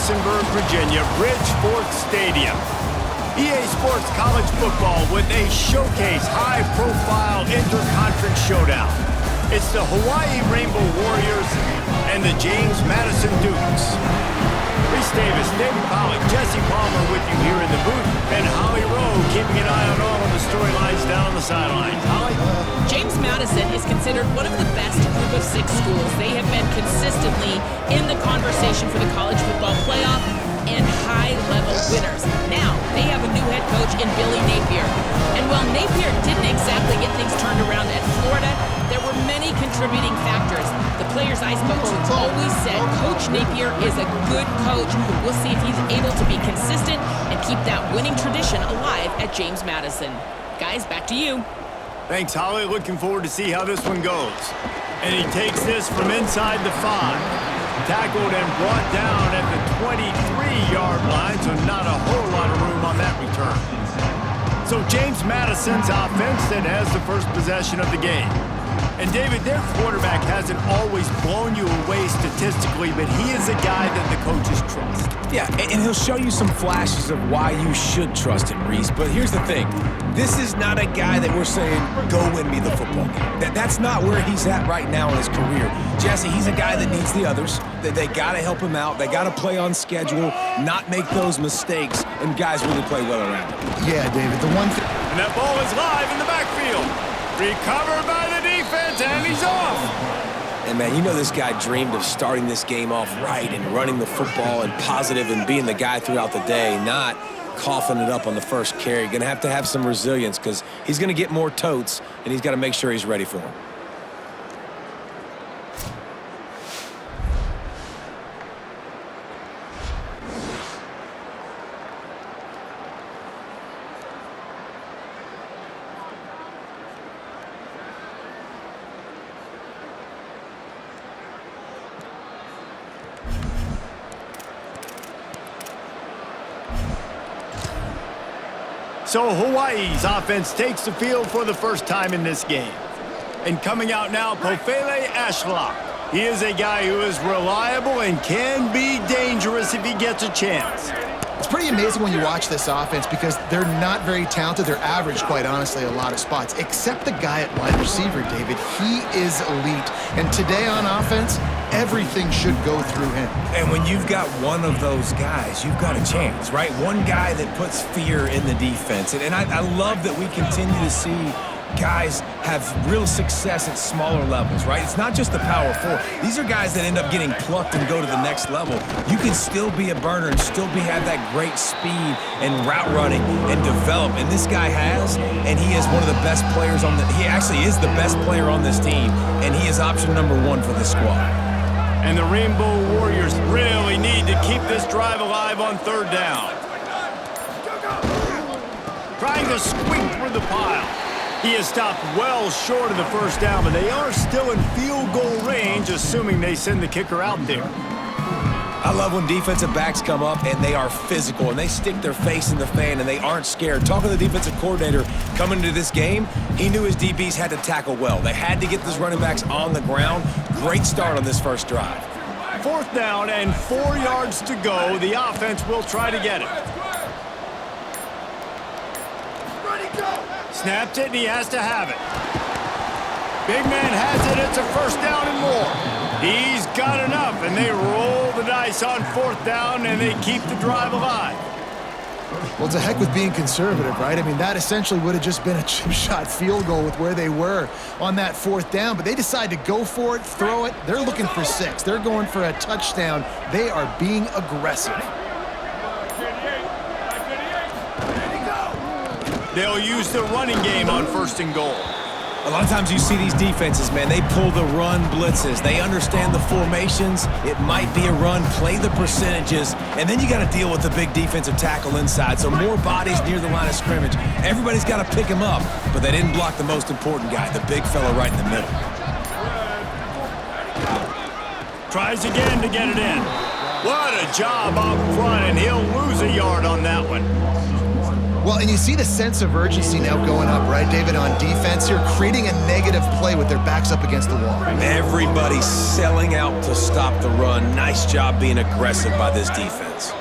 Harrisonburg, Virginia, Bridgeport Stadium. EA Sports College Football with a showcase high-profile inter-conference showdown. It's the Hawaii Rainbow Warriors and the James Madison Dukes. Reese Davis, David Pollock, Jesse Palmer with you here in the booth, and Holly Rowe keeping an eye on all of the storylines down on the sidelines. Holly? James Madison is considered one of the best group of six schools. They have been consistently in the conversation for the college football playoff and high-level winners. Now, they have a new head coach in Billy Napier. And while Napier didn't exactly get things turned around at Florida, there were many contributing factors. The players I spoke to always said Coach Napier is a good coach. We'll see if he's able to be consistent and keep that winning tradition alive at James Madison. Guys, back to you. Thanks, Holly. Looking forward to see how this one goes. And he takes this from inside the 5. Tackled and brought down at the 23-yard line, so not a whole lot of room on that return. So James Madison's offense that has the first possession of the game. And David, their quarterback hasn't always blown you away statistically, but he is a guy that the coaches trust. Yeah, and he'll show you some flashes of why you should trust him, Reese. But here's the thing. This is not a guy that we're saying, go win me the football game. That's not where he's at right now in his career. Jesse, he's a guy that needs the others. They got to help him out. They got to play on schedule, not make those mistakes, and guys really play well around him. Yeah, David, the one thing... And that ball is live in the backfield. Recovered by the defense, and he's off. And, man, you know this guy dreamed of starting this game off right and running the football and positive and being the guy throughout the day, not coughing it up on the first carry. Going to have some resilience because he's going to get more totes, and he's got to make sure he's ready for them. So Hawaii's offense takes the field for the first time in this game. And coming out now, Pofele Ashlock. He is a guy who is reliable and can be dangerous if he gets a chance. It's pretty amazing when you watch this offense because they're not very talented. They're average, quite honestly, a lot of spots, except the guy at wide receiver, David. He is elite. And today on offense, everything should go through him. And when you've got one of those guys, you've got a chance, right? One guy that puts fear in the defense. And I love that we continue to see guys have real success at smaller levels, right? It's not just the power four. These are guys that end up getting plucked and go to the next level. You can still be a burner and still have that great speed and route running and develop. And this guy has, and he is one of the best players on he actually is the best player on this team, and he is option number 1 for this squad. And the Rainbow Warriors really need to keep this drive alive on 3rd down. Trying to squeak through the pile. He is stopped well short of the 1st down, but they are still in field goal range, assuming they send the kicker out there. I love when defensive backs come up and they are physical and they stick their face in the fan and they aren't scared. Talking to the defensive coordinator coming into this game, he knew his DBs had to tackle well. They had to get those running backs on the ground. Great start on this first drive. 4th down and 4 yards to go. The offense will try to get it. Snapped it, and he has to have it. Big man has it. It's a 1st down and more. He's got enough, and they roll the dice on 4th down, and they keep the drive alive. Well, to heck with being conservative, right? I mean, that essentially would have just been a chip shot field goal with where they were on that 4th down, but they decide to go for it, throw it. They're looking for 6. They're going for a touchdown. They are being aggressive. They'll use the running game on 1st and goal. A lot of times you see these defenses, man, they pull the run blitzes. They understand the formations. It might be a run, play the percentages, and then you got to deal with the big defensive tackle inside. So more bodies near the line of scrimmage. Everybody's got to pick him up, but they didn't block the most important guy, the big fella right in the middle. Tries again to get it in. What a job up front, and he'll lose a yard on that one. Well, and you see the sense of urgency now going up, right, David, on defense here, creating a negative play with their backs up against the wall. Everybody's selling out to stop the run. Nice job being aggressive by this defense.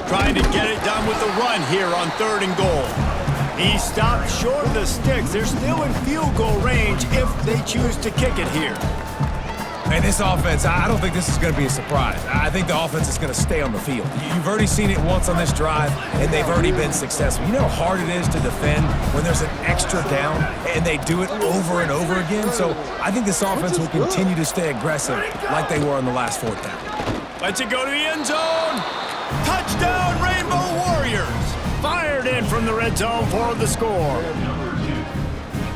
Trying to get it done with the run here on 3rd and goal. He stopped short of the sticks. They're still in field goal range if they choose to kick it here. And this offense, I don't think this is going to be a surprise. I think the offense is going to stay on the field. You've already seen it once on this drive, and they've already been successful. You know how hard it is to defend when there's an extra down, and they do it over and over again? So I think this offense will continue to stay aggressive like they were on the last 4th down. Lets it go to the end zone. Touchdown, Rainbow Warriors. Fired in from the red zone for the score.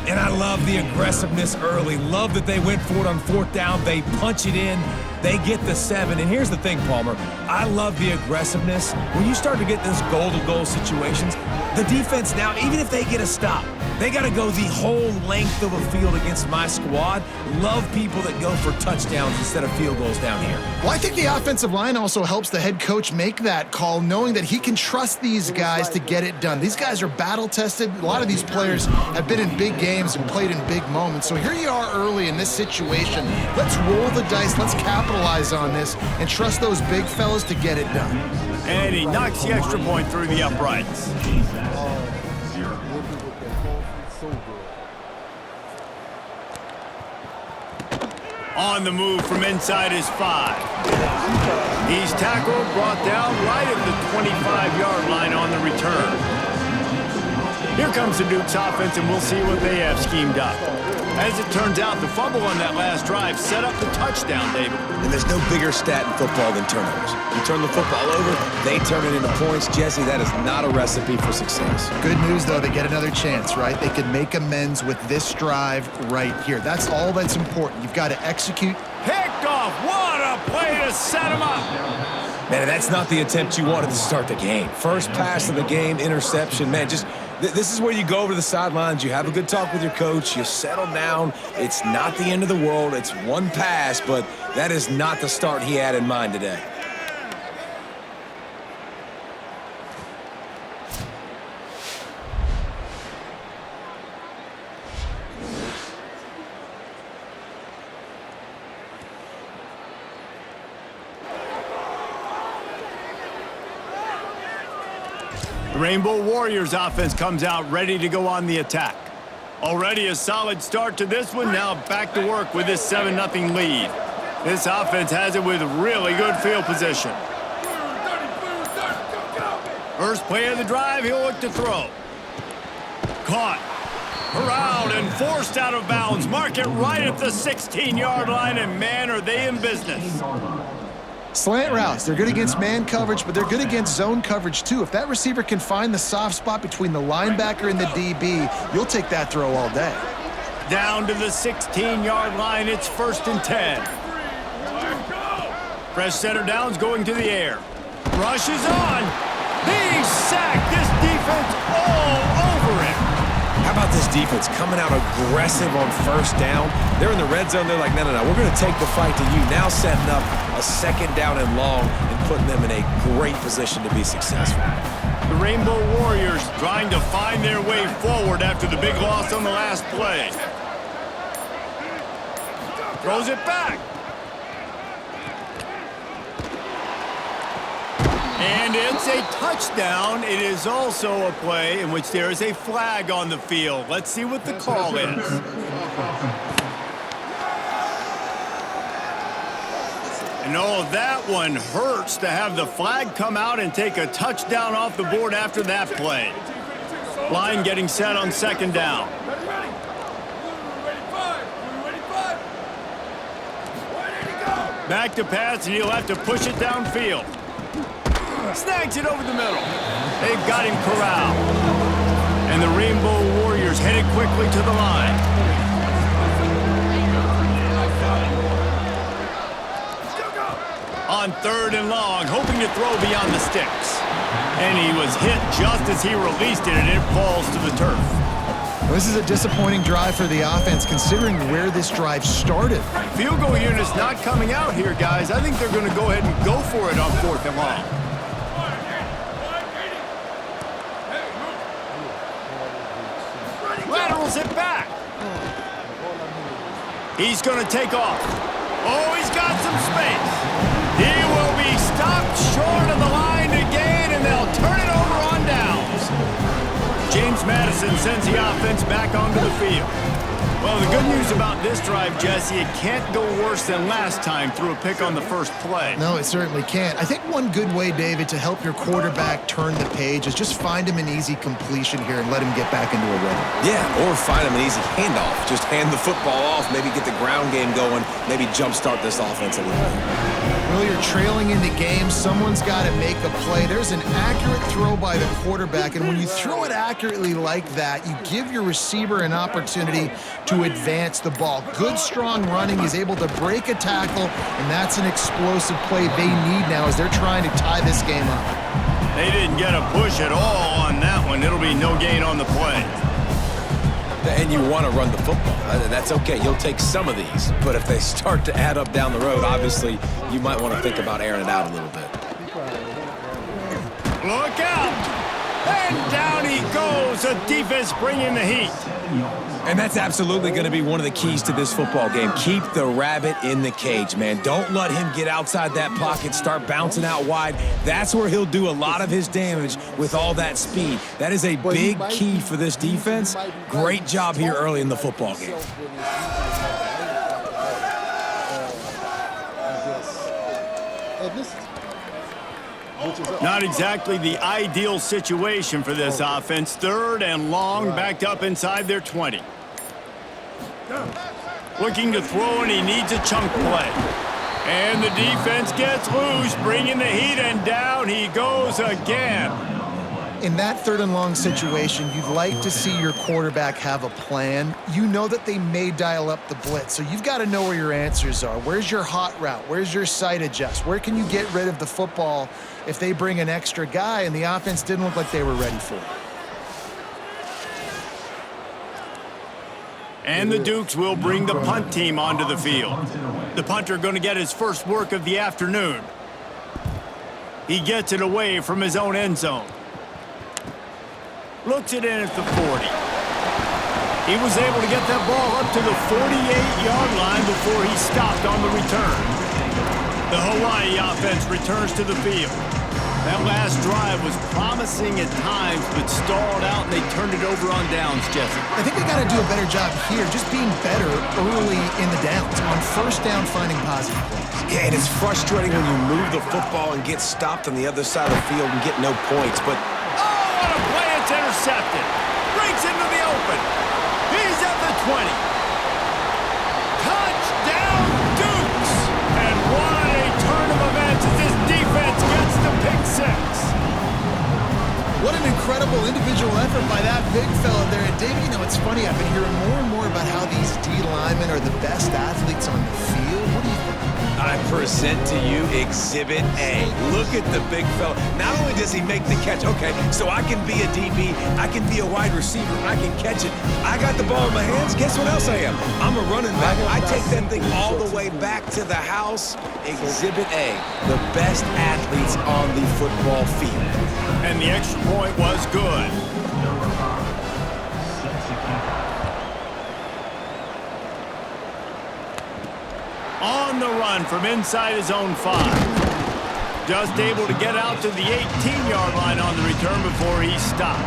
And I love the aggressiveness early. Love that they went for it on 4th down. They punch it in. They get the 7. And here's the thing, Palmer. I love the aggressiveness. When you start to get those goal-to-goal situations, the defense now, even if they get a stop, they got to go the whole length of a field against my squad. Love people that go for touchdowns instead of field goals down here. Well, I think the offensive line also helps the head coach make that call, knowing that he can trust these guys to get it done. These guys are battle-tested. A lot of these players have been in big games and played in big moments. So here you are early in this situation. Let's roll the dice. Let's capitalize on this and trust those big fellas to get it done. And he knocks the extra point through the uprights. On the move from inside his 5. He's tackled, brought down right at the 25-yard line on the return. Here comes the Duke's offense, and we'll see what they have schemed up. As it turns out, the fumble on that last drive set up the touchdown, David. And there's no bigger stat in football than turnovers. You turn the football over, they turn it into points. Jesse, that is not a recipe for success. Good news, though, they get another chance, right? They can make amends with this drive right here. That's all that's important. You've got to execute. Picked off. What a play to set him up. Man, that's not the attempt you wanted to start the game. First pass of the game, interception. Man, just this is where you go over to the sidelines. You have a good talk with your coach. You settle down. It's not the end of the world. It's one pass, but that is not the start he had in mind today. The Rainbow Warriors offense comes out ready to go on the attack. Already a solid start to this one. Now back to work with this 7-0 lead. This offense has it with really good field position. First play of the drive, he'll look to throw. Caught. Corralled and forced out of bounds. Mark it right at the 16-yard line, and man, are they in business. Slant routes, they're good against man coverage, but they're good against zone coverage too. If that receiver can find the soft spot between the linebacker and the DB, you'll take that throw all day. Down to the 16-yard line, it's 1st and 10. Fresh center downs going to the air. Rush is on. He's sacked. This defense all over him. How about this defense coming out aggressive on 1st down? They're in the red zone. They're like, no, we're going to take the fight to you. Now setting up a 2nd down and long and putting them in a great position to be successful. The Rainbow Warriors trying to find their way forward after the big loss on the last play. Throws it back. And it's a touchdown. It is also a play in which there is a flag on the field. Let's see what the call is. And oh, that one hurts to have the flag come out and take a touchdown off the board after that play. Line getting set on 2nd down. Back to pass, and he'll have to push it downfield. Snags it over the middle. They've got him corralled. And the Rainbow Warriors headed quickly to the line. On 3rd and long, hoping to throw beyond the sticks. And he was hit just as he released it, and it falls to the turf. Well, this is a disappointing drive for the offense, considering where this drive started. Field goal unit's not coming out here, guys. I think they're going to go ahead and go for it on 4th and long. He's going to take off. Oh, he's got some space. He will be stopped short of the line to gain, and they'll turn it over on downs. James Madison sends the offense back onto the field. Well, the good news about this drive, Jesse, it can't go worse than last time through a pick on the first play. No, it certainly can't. I think one good way, David, to help your quarterback turn the page is just find him an easy completion here and let him get back into a rhythm. Yeah, or find him an easy handoff. Just hand the football off, maybe get the ground game going, maybe jumpstart this offense a little bit. Well, you're trailing into games. Someone's got to make a play. There's an accurate throw by the quarterback, and when you throw it accurately like that, you give your receiver an opportunity to advance the ball. Good, strong running. He's able to break a tackle, and that's an explosive play they need now as they're trying to tie this game up. They didn't get a push at all on that one. It'll be no gain on the play. And you want to run the football. That's okay. You'll take some of these. But if they start to add up down the road, obviously, you might want to think about airing it out a little bit. Look out! And down he goes. The defense bringing the heat. And that's absolutely going to be one of the keys to this football game. Keep the rabbit in the cage, man. Don't let him get outside that pocket, start bouncing out wide. That's where he'll do a lot of his damage with all that speed. That is a big key for this defense. Great job here early in the football game. Not exactly the ideal situation for this offense. Third and long, backed up inside their 20. Looking to throw, and he needs a chunk play. And the defense gets loose, bringing the heat, and down he goes again. In that third and long situation, you'd like to see your quarterback have a plan. You know that they may dial up the blitz, so you've got to know where your answers are. Where's your hot route? Where's your sight adjust? Where can you get rid of the football if they bring an extra guy and the offense didn't look like they were ready for it? And the Dukes will bring the punt team onto the field. The punter going to get his first work of the afternoon. He gets it away from his own end zone. Looks it in at the 40. He was able to get that ball up to the 48-yard line before he stopped on the return. The Hawaii offense returns to the field. That last drive was promising at times, but stalled out, and they turned it over on downs, Jesse. I think they got to do a better job here, just being better early in the downs. On first down, finding positive plays. Yeah, and it's frustrating when you move the football and get stopped on the other side of the field and get no points, but what a play. It's intercepted. Breaks into the open. He's at the 20. Touchdown, Dukes. And what a turn of events as this defense gets the pick six. What an incredible individual effort by that big fella there. And David, you know, it's funny. I've been hearing more and more about how these D linemen are the best athletes on the field. What do you think? I present to you Exhibit A. Look at the big fella. Not only does he make the catch, okay, so I can be a DB, I can be a wide receiver, I can catch it. I got the ball in my hands. Guess what else I am? I'm a running back. I take that thing all the way back to the house. Exhibit A, the best athletes on the football field. And the extra point was good. On the run from inside his own 5. Just able to get out to the 18-yard line on the return before he stopped.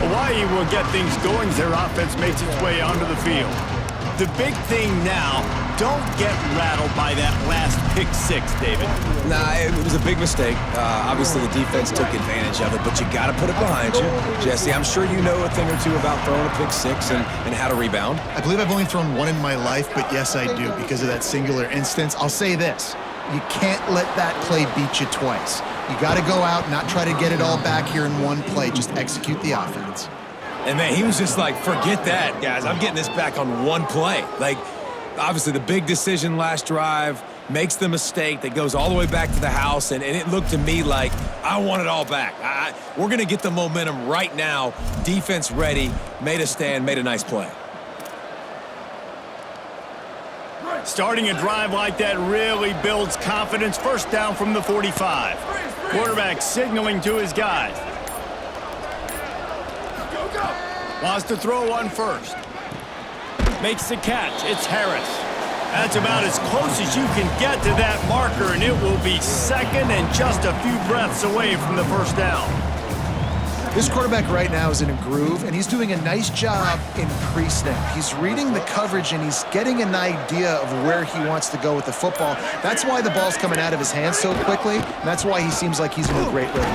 Hawaii will get things going as their offense makes its way onto the field. The big thing now, don't get rattled by that last pick six, David. Nah, it was a big mistake. Obviously, the defense took advantage of it, but you got to put it behind you. Jesse, I'm sure you know a thing or two about throwing a pick six and how to rebound. I believe I've only thrown one in my life, but yes, I do because of that singular instance. I'll say this. You can't let that play beat you twice. You got to go out, not try to get it all back here in one play. Just execute the offense. And, man, he was just like, forget that, guys. I'm getting this back on one play. Like, obviously, the big decision last drive makes the mistake that goes all the way back to the house, and it looked to me like I want it all back. We're going to get the momentum right now. Defense ready, made a stand, made a nice play. Starting a drive like that really builds confidence. First down from the 45. Quarterback signaling to his guys. Wants to throw one first. Makes the catch. It's Harris. That's about as close as you can get to that marker, and it will be second and just a few breaths away from the first down. This quarterback right now is in a groove, and he's doing a nice job in pre-snap. He's reading the coverage, and he's getting an idea of where he wants to go with the football. That's why the ball's coming out of his hands so quickly, and that's why he seems like he's in a great rhythm.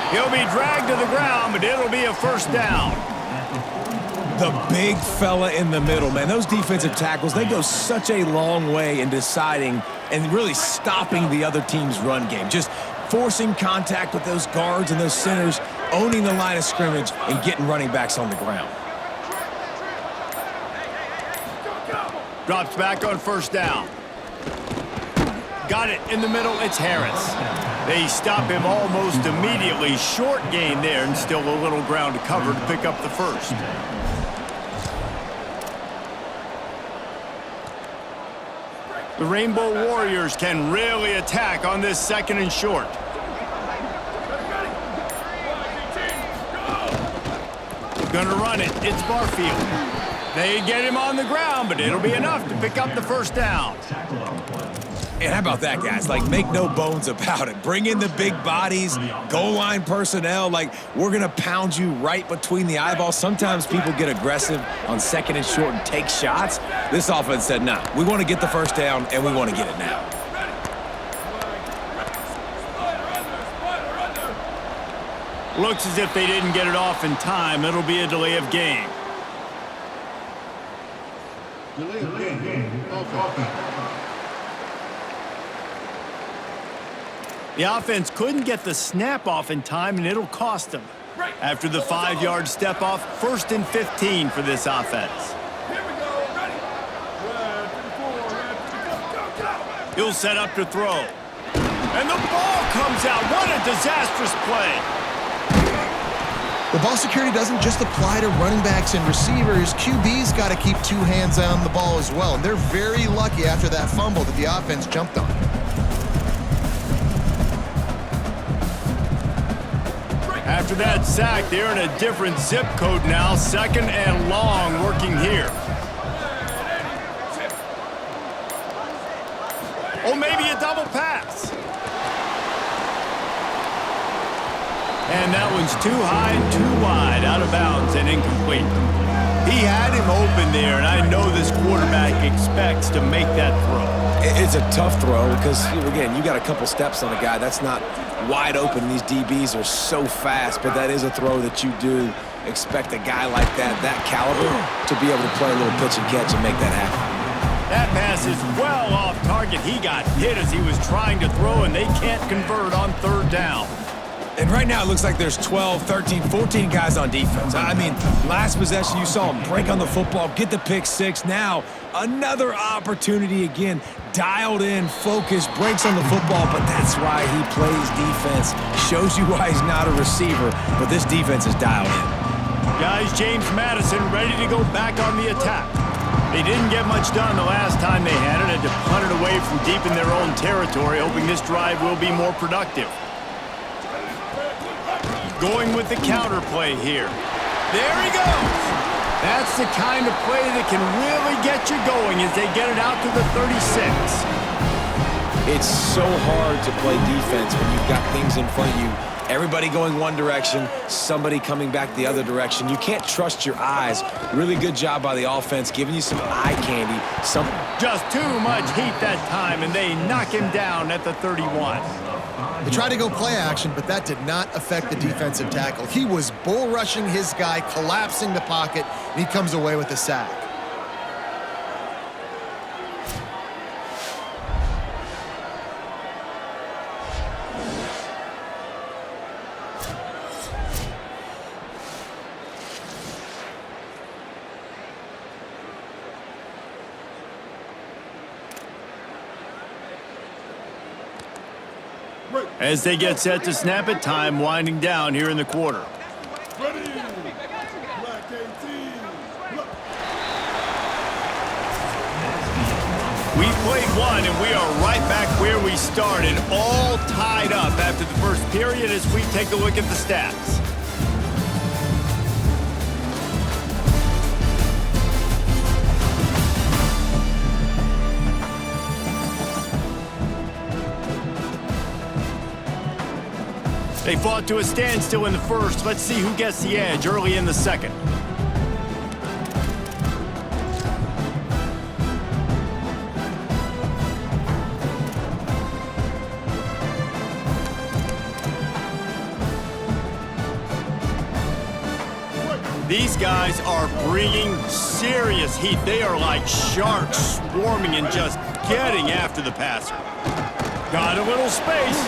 He'll be dragged to the ground, but it'll be a first down. The big fella in the middle, man. Those defensive tackles, they go such a long way in deciding and really stopping the other team's run game. Just forcing contact with those guards and those centers, owning the line of scrimmage, and getting running backs on the ground. Drops back on first down. Got it in the middle. It's Harris. They stop him almost immediately. Short gain there, and still a little ground to cover to pick up the first. The Rainbow Warriors can really attack on this second and short. Gonna run it. It's Barfield. They get him on the ground, but it'll be enough to pick up the first down. And how about that, guys? Like, make no bones about it. Bring in the big bodies, goal line personnel. Like, we're going to pound you right between the eyeballs. Sometimes people get aggressive on second and short and take shots. This offense said, nah, we want to get the first down, and we want to get it now. Looks as if they didn't get it off in time. It'll be a delay of game. Delay of game. Okay. The offense couldn't get the snap off in time, and it'll cost them. After the 5-yard step off, 1st and 15 for this offense. He'll set up to throw. And the ball comes out. What a disastrous play. The ball security doesn't just apply to running backs and receivers. QB's got to keep 2 hands on the ball as well. And they're very lucky after that fumble that the offense jumped on. After that sack, they're in a different zip code now. 2nd and long working here. Oh, maybe a double pass. And that one's too high and too wide, out of bounds and incomplete. He had him open there, and I know this quarterback expects to make that throw. It's a tough throw because, again, you got a couple steps on a guy. That's not wide open. These DBs are so fast, but that is a throw that you do expect a guy like that caliber, to be able to play a little pitch and catch and make that happen. That pass is well off target. He got hit as he was trying to throw, and they can't convert on 3rd down. And right now it looks like there's 12, 13, 14 guys on defense. I mean, last possession you saw him break on the football, get the pick 6. Now another opportunity again, dialed in, focused, breaks on the football, but that's why he plays defense. Shows you why he's not a receiver, but this defense is dialed in. Guys, James Madison ready to go back on the attack. They didn't get much done the last time they had it, had to punt it away from deep in their own territory, hoping this drive will be more productive. Going with the counter play here. There he goes. That's the kind of play that can really get you going as they get it out to the 36. It's so hard to play defense when you've got things in front of you. Everybody going one direction, somebody coming back the other direction. You can't trust your eyes. Really good job by the offense, giving you some eye candy. Just too much heat that time, and they knock him down at the 31. They tried to go play action, but that did not affect the defensive tackle. He was bull rushing his guy, collapsing the pocket, and he comes away with a sack. As they get set to snap it, time winding down here in the quarter. Ready. Black 18. We played one, and we are right back where we started, all tied up after the first period as we take a look at the stats. They fought to a standstill in the first. Let's see who gets the edge early in the second. These guys are bringing serious heat. They are like sharks swarming and just getting after the passer. Got a little space.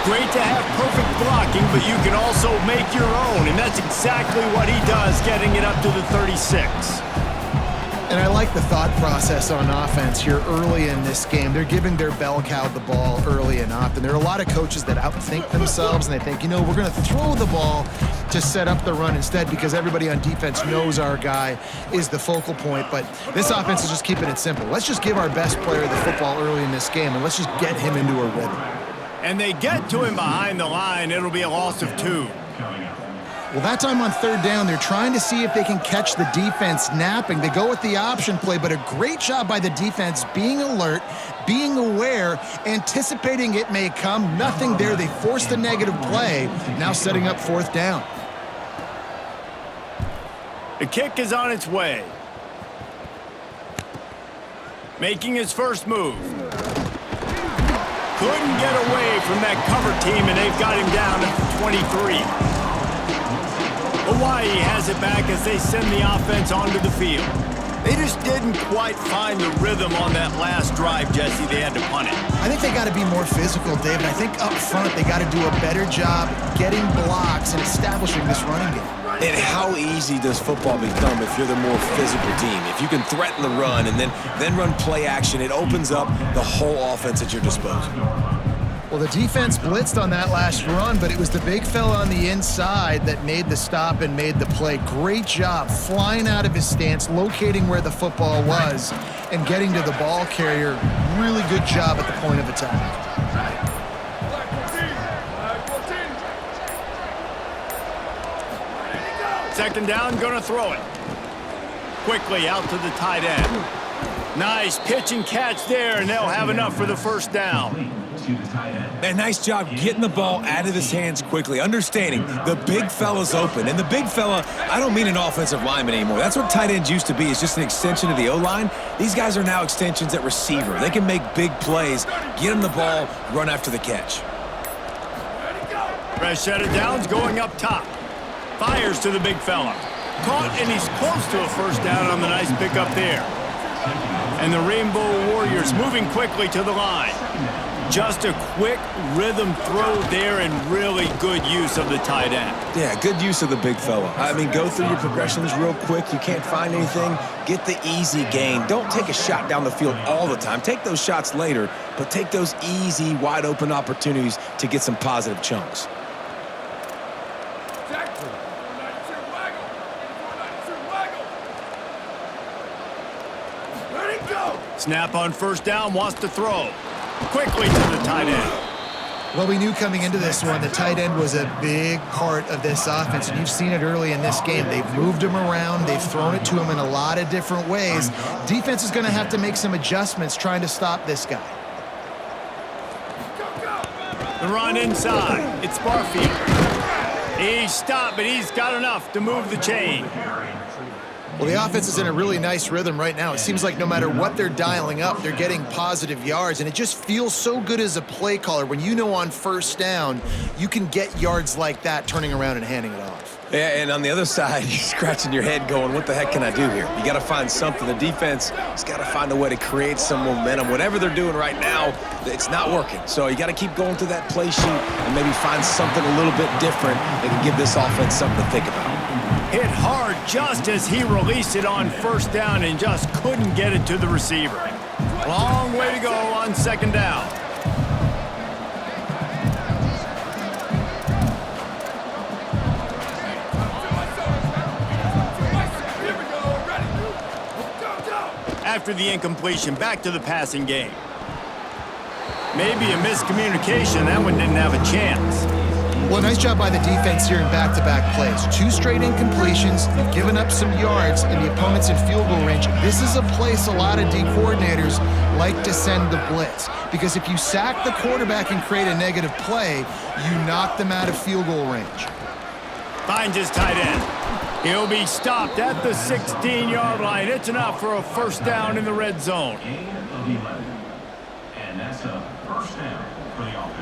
Great to have perfect blocking, but you can also make your own, and that's exactly what he does, getting it up to the 36. And I like the thought process on offense here early in this game. They're giving their bell cow the ball early and often. There are a lot of coaches that outthink themselves, and they think, you know, we're going to throw the ball to set up the run instead because everybody on defense knows our guy is the focal point. But this offense is just keeping it simple. Let's just give our best player the football early in this game, and let's just get him into a rhythm. And they get to him behind the line. It'll be a loss of 2. Well, that time on third down, they're trying to see if they can catch the defense napping. They go with the option play, but a great job by the defense being alert, being aware, anticipating it may come. Nothing there. They forced the negative play, now setting up fourth down. The kick is on its way. Making his first move. Couldn't get away from that cover team, and they've got him down at the 23. Hawaii has it back as they send the offense onto the field. They just didn't quite find the rhythm on that last drive, Jesse. They had to punt it. I think they got to be more physical, David. I think up front they got to do a better job getting blocks and establishing this running game. And how easy does football become if you're the more physical team? If you can threaten the run and then run play action, it opens up the whole offense at your disposal. Well, the defense blitzed on that last run, but it was the big fella on the inside that made the stop and made the play. Great job flying out of his stance, locating where the football was, and getting to the ball carrier. Really good job at the point of attack. Second down, gonna throw it. Quickly out to the tight end. Nice pitch and catch there, and they'll have enough for the first down. And nice job getting the ball out of his hands quickly, understanding the big fella's open. And the big fella, I don't mean an offensive lineman anymore. That's what tight ends used to be. It's just an extension of the O-line. These guys are now extensions at receiver. They can make big plays, get him the ball, run after the catch. Fresh set of downs going up top. Fires to the big fella. Caught, and he's close to a first down on the nice pickup there. And the Rainbow Warriors moving quickly to the line. Just a quick rhythm throw there and really good use of the tight end. Yeah, good use of the big fella. I mean, go through your progressions real quick. You can't find anything. Get the easy gain. Don't take a shot down the field all the time. Take those shots later, but take those easy, wide-open opportunities to get some positive chunks. Snap on first down, wants to throw. Quickly to the tight end. Well, we knew coming into this one the tight end was a big part of this offense, and you've seen it early in this game. They've moved him around. They've thrown it to him in a lot of different ways. Defense is going to have to make some adjustments trying to stop this guy. The run inside. It's Barfield. He's stopped, but he's got enough to move the chain. Well, the offense is in a really nice rhythm right now. It seems like no matter what they're dialing up, they're getting positive yards, and it just feels so good as a play caller when you know on first down you can get yards like that turning around and handing it off. Yeah, and on the other side, you're scratching your head going, what the heck can I do here? You got to find something. The defense has got to find a way to create some momentum. Whatever they're doing right now, it's not working. So you got to keep going through that play sheet and maybe find something a little bit different that can give this offense something to think about. Hit hard just as he released it on first down and just couldn't get it to the receiver. Long way to go on second down. After the incompletion, back to the passing game. Maybe a miscommunication. That one didn't have a chance. Well, nice job by the defense here in back-to-back plays. 2 straight incompletions, giving up some yards, and the opponent's in field goal range. This is a place a lot of D coordinators like to send the blitz, because if you sack the quarterback and create a negative play, you knock them out of field goal range. Finds his tight end. He'll be stopped at the 16-yard line. It's enough for a first down in the red zone. And that's a first down for the offense.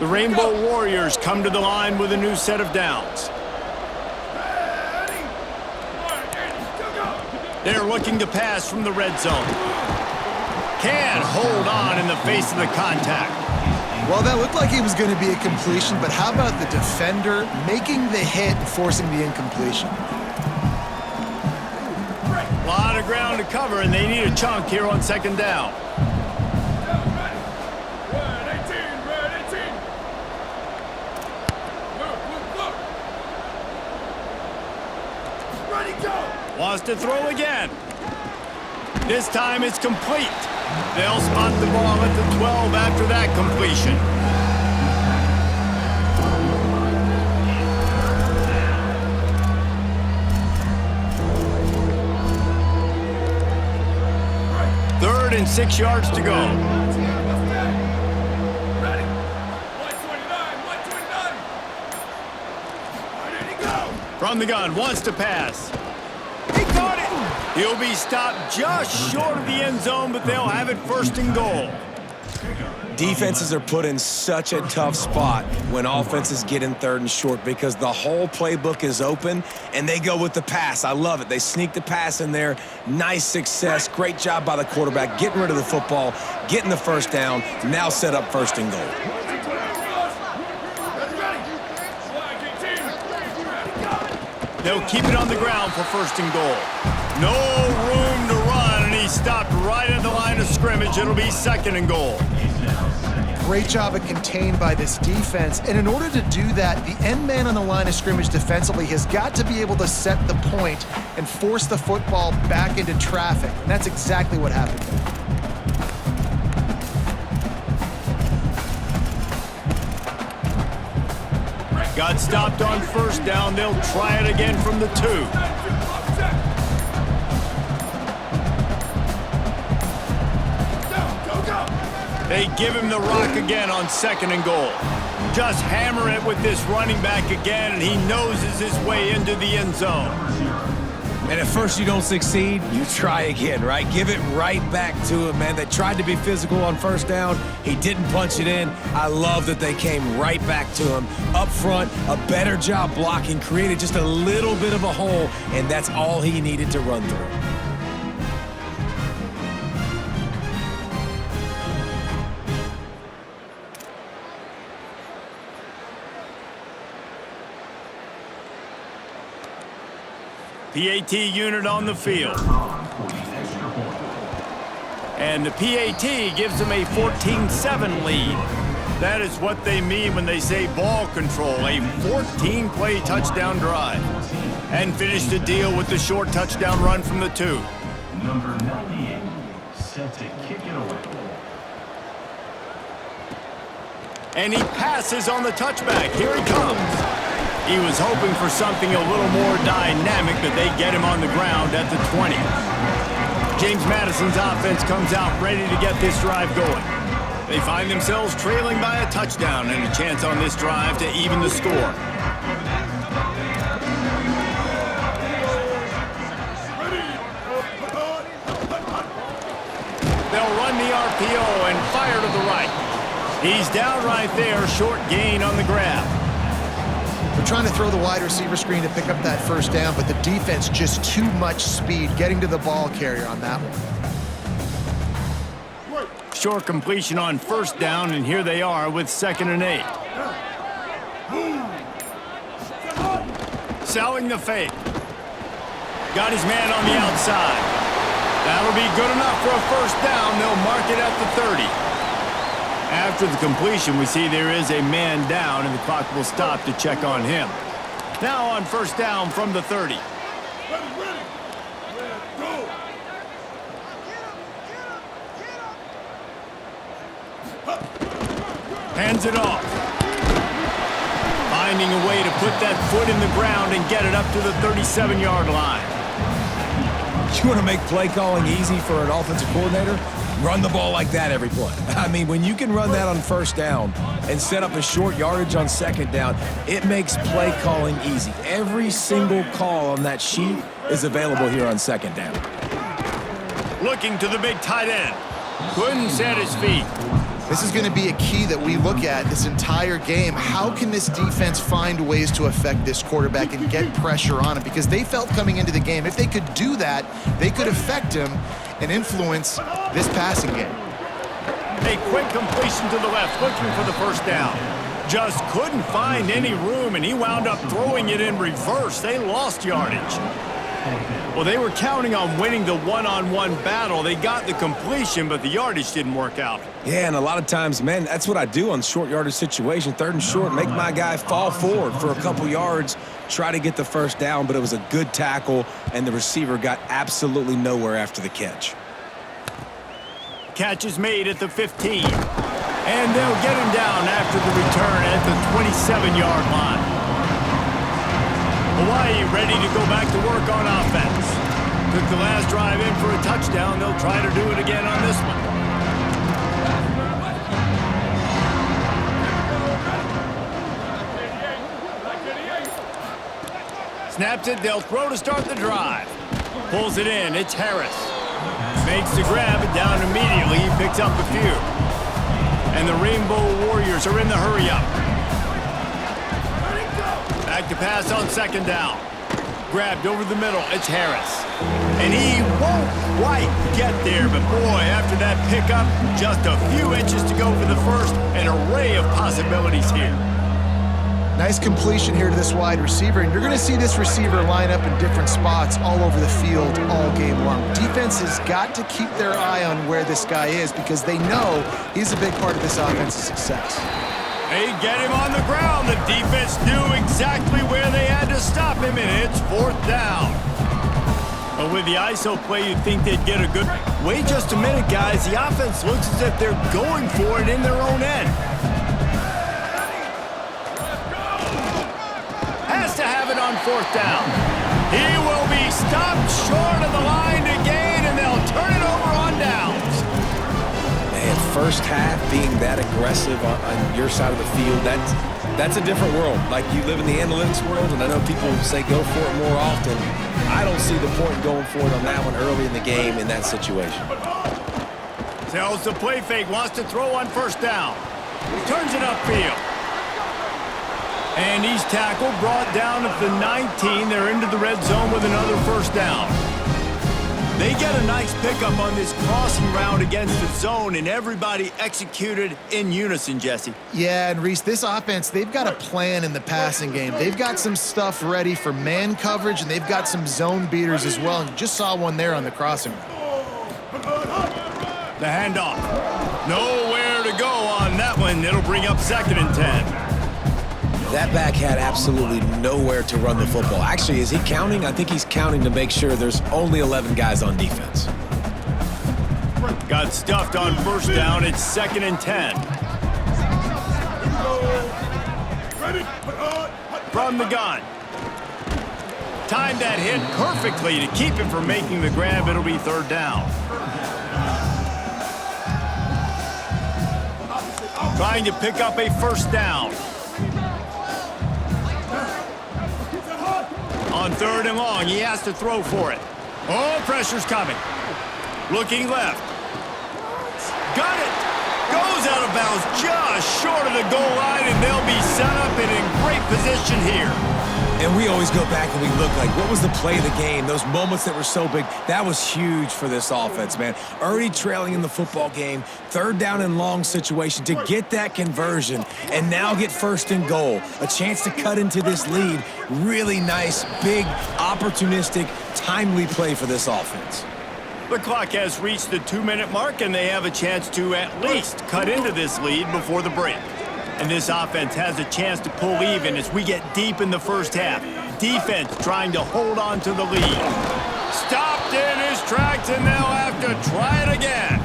The Rainbow Warriors come to the line with a new set of downs. They're looking to pass from the red zone. Can hold on in the face of the contact. Well, that looked like it was going to be a completion, but how about the defender making the hit and forcing the incompletion? A lot of ground to cover, and they need a chunk here on second down. Wants to throw again. This time it's complete. They'll spot the ball at the 12 after that completion. Third and 6 yards to go. From the gun, wants to pass. He caught it. He'll be stopped just short of the end zone, but they'll have it first and goal. Defenses are put in such a tough spot when offenses get in third and short because the whole playbook is open and they go with the pass. I love it. They sneak the pass in there. Nice success. Great job by the quarterback getting rid of the football, getting the first down, now set up first and goal. They'll keep it on the ground for first and goal. No room to run, and he stopped right at the line of scrimmage. It'll be second and goal. Great job of contained by this defense. And in order to do that, the end man on the line of scrimmage defensively has got to be able to set the point and force the football back into traffic. And that's exactly what happened there. Got stopped on first down. They'll try it again from the 2. They give him the rock again on second and goal. Just hammer it with this running back again, and he noses his way into the end zone. And at first you don't succeed, you try again, right? Give it right back to him, man. They tried to be physical on first down. He didn't punch it in. I love that they came right back to him. Up front, a better job blocking, created just a little bit of a hole, and that's all he needed to run through. PAT unit on the field. And the PAT gives them a 14-7 lead. That is what they mean when they say ball control, a 14-play touchdown drive. And finish the deal with the short touchdown run from the 2. Number 98, set to kick it away. And he passes on the touchback. Here he comes. He was hoping for something a little more dynamic, but they get him on the ground at the 20. James Madison's offense comes out ready to get this drive going. They find themselves trailing by a touchdown and a chance on this drive to even the score. They'll run the RPO and fire to the right. He's down right there, short gain on the grab. We're trying to throw the wide receiver screen to pick up that first down, but the defense just too much speed getting to the ball carrier on that one. Short completion on first down, and here they are with 2nd and 8. Selling the fake. Got his man on the outside. That'll be good enough for a first down. They'll mark it at the 30. After the completion, we see there is a man down, and the clock will stop to check on him. Now on first down from the 30. Ready. Let's go. Hands it off. Finding a way to put that foot in the ground and get it up to the 37-yard line. You want to make play calling easy for an offensive coordinator? Run the ball like that every play. I mean, when you can run that on first down and set up a short yardage on second down, it makes play calling easy. Every single call on that sheet is available here on second down. Looking to the big tight end. Couldn't set his feet. This is going to be a key that we look at this entire game. How can this defense find ways to affect this quarterback and get pressure on him? Because they felt coming into the game, if they could do that, they could affect him and influence this passing game. A quick completion to the left, looking for the first down. Just couldn't find any room, and he wound up throwing it in reverse. They lost yardage. Well, they were counting on winning the one-on-one battle. They got the completion, but the yardage didn't work out. Yeah, and a lot of times, man, that's what I do on short yardage situation. Third and short, make my guy fall forward for a couple yards, try to get the first down, but it was a good tackle, and the receiver got absolutely nowhere after the catch. Catch is made at the 15. And they'll get him down after the return at the 27-yard line. Hawaii ready to go back to work on offense. Took the last drive in for a touchdown. They'll try to do it again on this one. Snaps it, they'll throw to start the drive. Pulls it in, it's Harris. Makes the grab, and down immediately. He picks up a few. And the Rainbow Warriors are in the hurry-up. Back to pass on second down. Grabbed over the middle, it's Harris. And he won't quite get there, but boy, after that pickup, just a few inches to go for the first. An array of possibilities here. Nice completion here to this wide receiver, and you're going to see this receiver line up in different spots all over the field all game long. Defense has got to keep their eye on where this guy is because they know he's a big part of this offense's success. They get him on the ground. The defense knew exactly where they had to stop him, and it's fourth down. But with the ISO play, you'd think they'd get a good... Wait just a minute, guys. The offense looks as if they're going for it in their own end. Has to have it on fourth down. He will be stopped short of the line to gain, and they'll turn it over on downs. Man, first half being that aggressive on your side of the field, that's a different world. Like, you live in the analytics world, and I know people say go for it more often. I don't see the point in going for it on that one early in the game in that situation. Tells the play fake, wants to throw on first down. Turns it upfield. And he's tackled, brought down at the 19. They're into the red zone with another first down. They get a nice pickup on this crossing route against the zone, and everybody executed in unison, Jesse. Yeah, and Reese, this offense, they've got a plan in the passing game. They've got some stuff ready for man coverage, and they've got some zone beaters as well. And you just saw one there on the crossing route. The handoff. Nowhere to go on that one. It'll bring up second and 10. That back had absolutely nowhere to run the football. Actually, is he counting? I think he's counting to make sure there's only 11 guys on defense. Got stuffed on first down. It's second and 10. From the gun. Timed that hit perfectly to keep him from making the grab. It'll be third down. Trying to pick up a first down. On third and long, he has to throw for it. Oh, pressure's coming. Looking left. Got it. Goes out of bounds just short of the goal line, and they'll be set up and in great position here. And we always go back and we look like, what was the play of the game? Those moments that were so big, that was huge for this offense, man. Already trailing in the football game, third down and long situation to get that conversion and now get first and goal. A chance to cut into this lead. Really nice, big, opportunistic, timely play for this offense. The clock has reached the 2-minute mark, and they have a chance to at least cut into this lead before the break. And this offense has a chance to pull even as we get deep in the first half. Defense trying to hold on to the lead. Stopped in his tracks, and they'll have to try it again.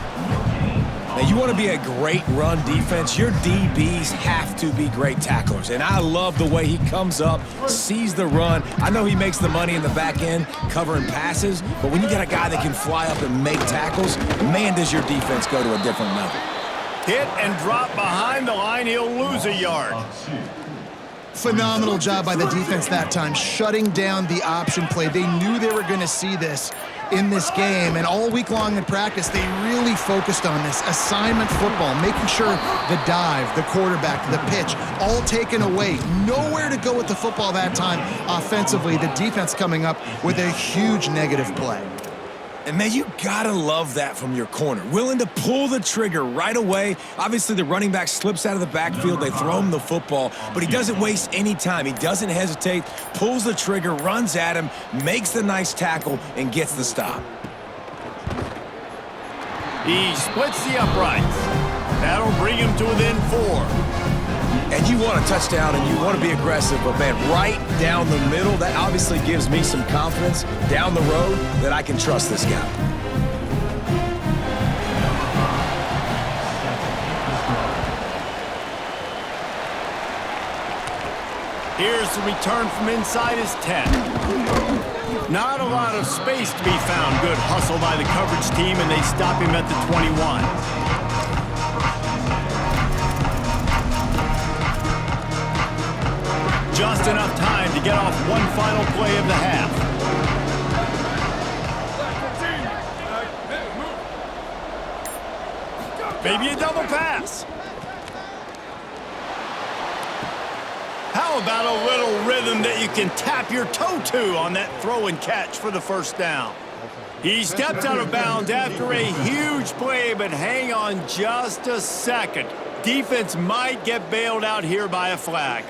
Now, you want to be a great run defense, your DBs have to be great tacklers. And I love the way he comes up, sees the run. I know he makes the money in the back end covering passes, but when you got a guy that can fly up and make tackles, man, does your defense go to a different level. Hit and drop behind the line, he'll lose a yard. Phenomenal job by the defense that time, shutting down the option play. They knew they were going to see this in this game, and all week long in practice, they really focused on this assignment football, making sure the dive, the quarterback, the pitch, all taken away. Nowhere to go with the football that time offensively. The defense coming up with a huge negative play. And, man, you got to love that from your corner. Willing to pull the trigger right away. Obviously, the running back slips out of the backfield. They throw him the football, but he doesn't waste any time. He doesn't hesitate, pulls the trigger, runs at him, makes the nice tackle, and gets the stop. He splits the uprights. That'll bring him to within 4. And you want a touchdown and you want to be aggressive, but, man, right down the middle, that obviously gives me some confidence down the road that I can trust this guy. Here's the return from inside his 10. Not a lot of space to be found. Good hustle by the coverage team, and they stop him at the 21. Just enough time to get off one final play of the half. Maybe a double pass. How about a little rhythm that you can tap your toe to on that throw and catch for the first down? He steps out of bounds after a huge play, but hang on just a second. Defense might get bailed out here by a flag.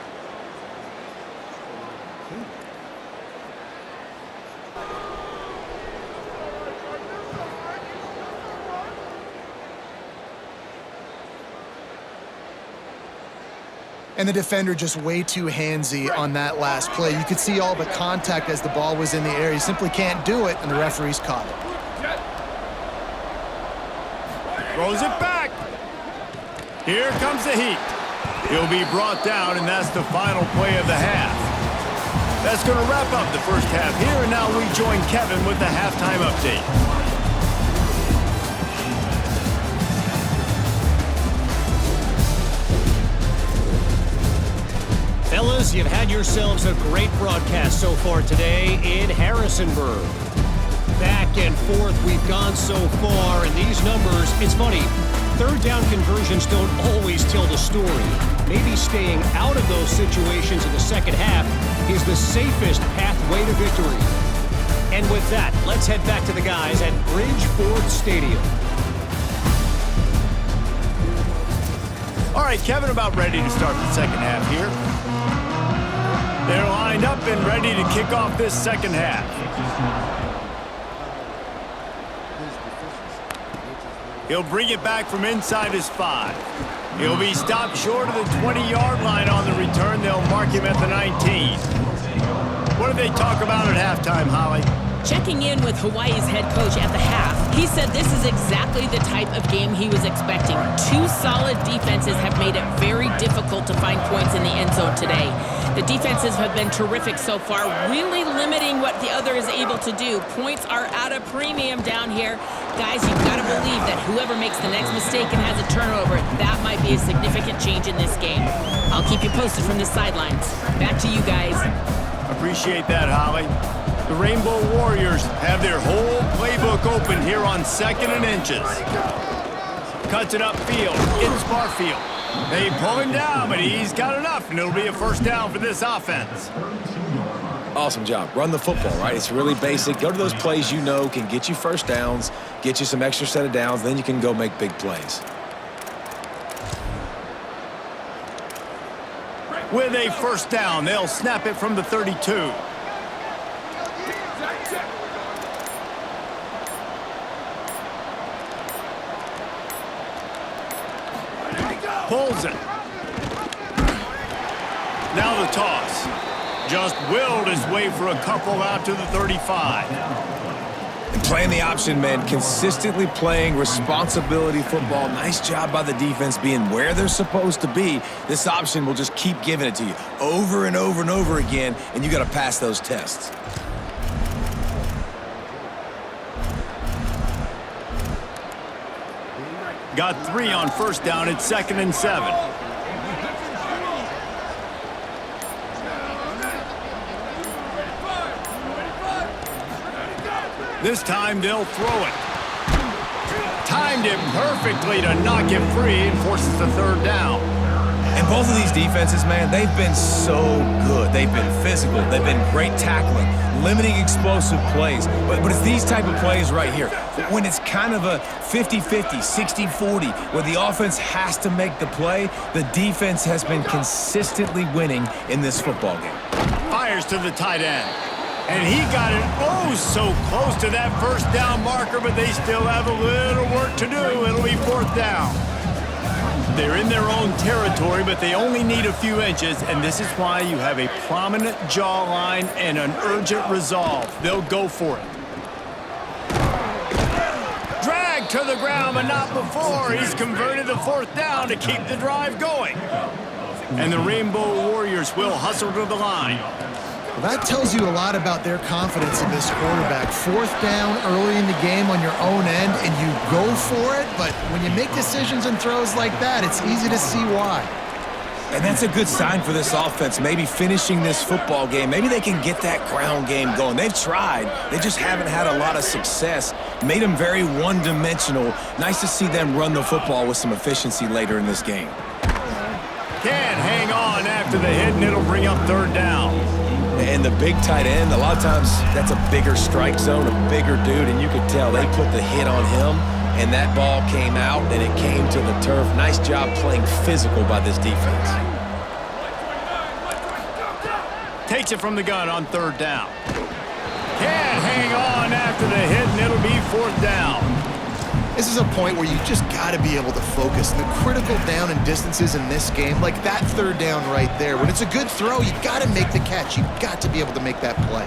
And the defender just way too handsy on that last play. You could see all the contact as the ball was in the air. He simply can't do it, and the referee's caught it. Throws it back. Here comes the heat. He'll be brought down, and that's the final play of the half. That's going to wrap up the first half here, and now we join Kevin with the halftime update. Fellas, you've had yourselves a great broadcast so far today in Harrisonburg. Back and forth we've gone so far, and these numbers, it's funny, third down conversions don't always tell the story. Maybe staying out of those situations in the second half is the safest pathway to victory. And with that, let's head back to the guys at Bridgeford Stadium. All right, Kevin, about ready to start the second half here. They're lined up and ready to kick off this second half. He'll bring it back from inside his 5. He'll be stopped short of the 20-yard line on the return. They'll mark him at the 19. What did they talk about at halftime, Holly? Checking in with Hawaii's head coach at the half, he said this is exactly the type of game he was expecting. Two solid defenses have made it very difficult to find points in the end zone today. The defenses have been terrific so far, really limiting what the other is able to do. Points are at a premium down here. Guys, you've got to believe that whoever makes the next mistake and has a turnover, that might be a significant change in this game. I'll keep you posted from the sidelines. Back to you guys. Appreciate that, Holly. The Rainbow Warriors have their whole playbook open here on 2nd and inches. Cuts it upfield. It's Barfield. They pull him down, but he's got enough, and it'll be a first down for this offense. Awesome job. Run the football, right? It's really basic. Go to those plays you know can get you first downs, get you some extra set of downs, then you can go make big plays. With a first down, they'll snap it from the 32. Pulls it. Now the toss. Just willed his way for a couple out to the 35. And playing the option, man, consistently playing responsibility football. Nice job by the defense being where they're supposed to be. This option will just keep giving it to you over and over and over again, and you got to pass those tests. Got 3 on first down at 2nd and 7. This time they'll throw it. Timed it perfectly to knock it free and forces the 3rd down. And both of these defenses, man, they've been so good. They've been physical. They've been great tackling, limiting explosive plays. But it's these type of plays right here. When it's kind of a 50-50, 60-40, where the offense has to make the play, the defense has been consistently winning in this football game. Fires to the tight end. And he got it oh so close to that 1st down marker, but they still have a little work to do. It'll be 4th down. They're in their own territory, but they only need a few inches, and this is why you have a prominent jawline and an urgent resolve. They'll go for it. Drag to the ground, but not before. He's converted the 4th down to keep the drive going. And the Rainbow Warriors will hustle to the line. Well, that tells you a lot about their confidence in this quarterback. 4th down early in the game on your own end, and you go for it, but when you make decisions and throws like that, it's easy to see why. And that's a good sign for this offense, maybe finishing this football game. Maybe they can get that ground game going. They've tried. They just haven't had a lot of success. Made them very one-dimensional. Nice to see them run the football with some efficiency later in this game. Can't hang on after the hit, and it'll bring up 3rd down. And the big tight end, a lot of times that's a bigger strike zone, a bigger dude, and you could tell they put the hit on him, and that ball came out, and it came to the turf. Nice job playing physical by this defense. Takes it from the gun on 3rd down. Can't hang on after the hit, and it'll be 4th down. This is a point where you just got to be able to focus. And the critical down and distances in this game, like that 3rd down right there, when it's a good throw, you got to make the catch. You've got to be able to make that play.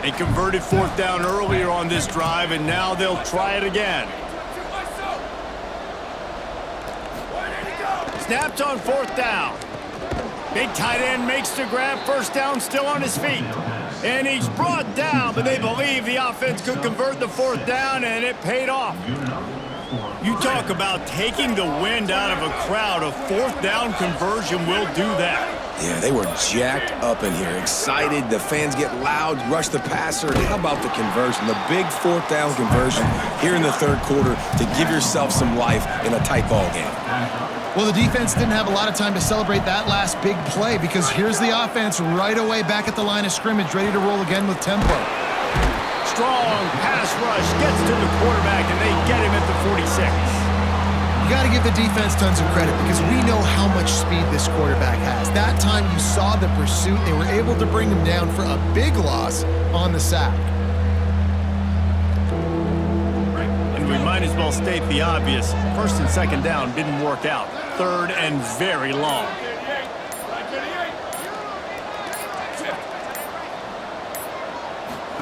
They converted 4th down earlier on this drive, and now they'll try it again. Snapped on 4th down. Big tight end makes the grab. 1st down, still on his feet. And he's brought down, but they believe the offense could convert the 4th down, and it paid off. You talk about taking the wind out of a crowd. A 4th down conversion will do that. Yeah, they were jacked up in here, excited. The fans get loud, rush the passer. How about the conversion? The big 4th down conversion here in the 3rd quarter to give yourself some life in a tight ball game. Well, the defense didn't have a lot of time to celebrate that last big play because here's the offense right away back at the line of scrimmage, ready to roll again with tempo. Strong pass rush gets to the quarterback, and they get him at the 46. You got to give the defense tons of credit because we know how much speed this quarterback has. That time you saw the pursuit. They were able to bring him down for a big loss on the sack. And we might as well state the obvious. 1st and 2nd down didn't work out. 3rd and very long.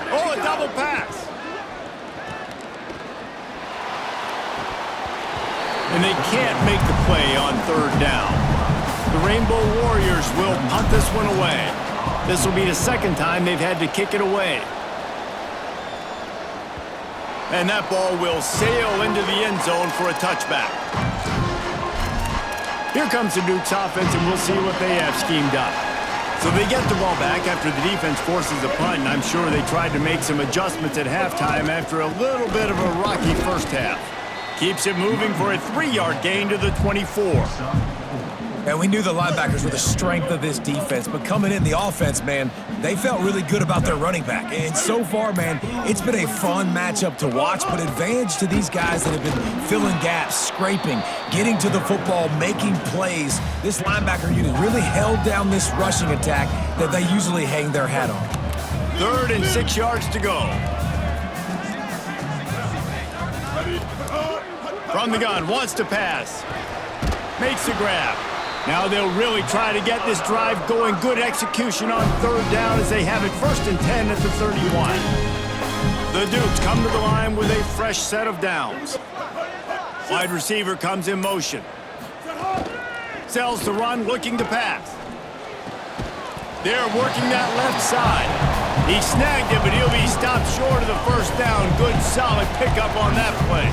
Oh, a double pass. And they can't make the play on 3rd down. The Rainbow Warriors will punt this one away. This will be the 2nd time they've had to kick it away. And that ball will sail into the end zone for a touchback. Here comes the Duke's offense, and we'll see what they have schemed up. So they get the ball back after the defense forces a punt, and I'm sure they tried to make some adjustments at halftime after a little bit of a rocky 1st half. Keeps it moving for a 3-yard gain to the 24. And we knew the linebackers were the strength of this defense, but coming in the offense, man, they felt really good about their running back. And so far, man, it's been a fun matchup to watch, but advantage to these guys that have been filling gaps, scraping, getting to the football, making plays. This linebacker unit really held down this rushing attack that they usually hang their hat on. 3rd and 6 yards to go. From the gun, wants to pass. Makes the grab. Now they'll really try to get this drive going. Good execution on third down as they have it 1st and 10 at the 31. The Dukes come to the line with a fresh set of downs. Wide receiver comes in motion. Sells to run, looking to pass. They're working that left side. He snagged it, but he'll be stopped short of the 1st down. Good, solid pickup on that play.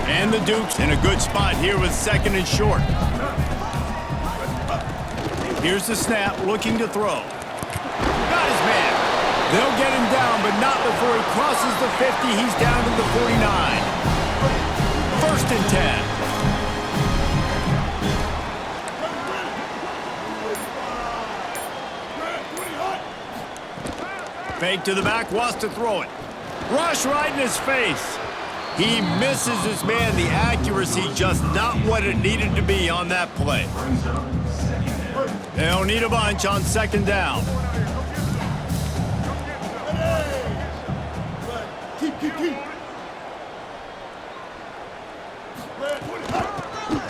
And the Dukes in a good spot here with 2nd and short. Here's the snap, looking to throw. Got his man. They'll get him down, but not before he crosses the 50. He's down to the 49. 1st and 10. Fake to the back, wants to throw it. Rush right in his face. He misses his man. The accuracy just not what it needed to be on that play. They'll need a bunch on 2nd down.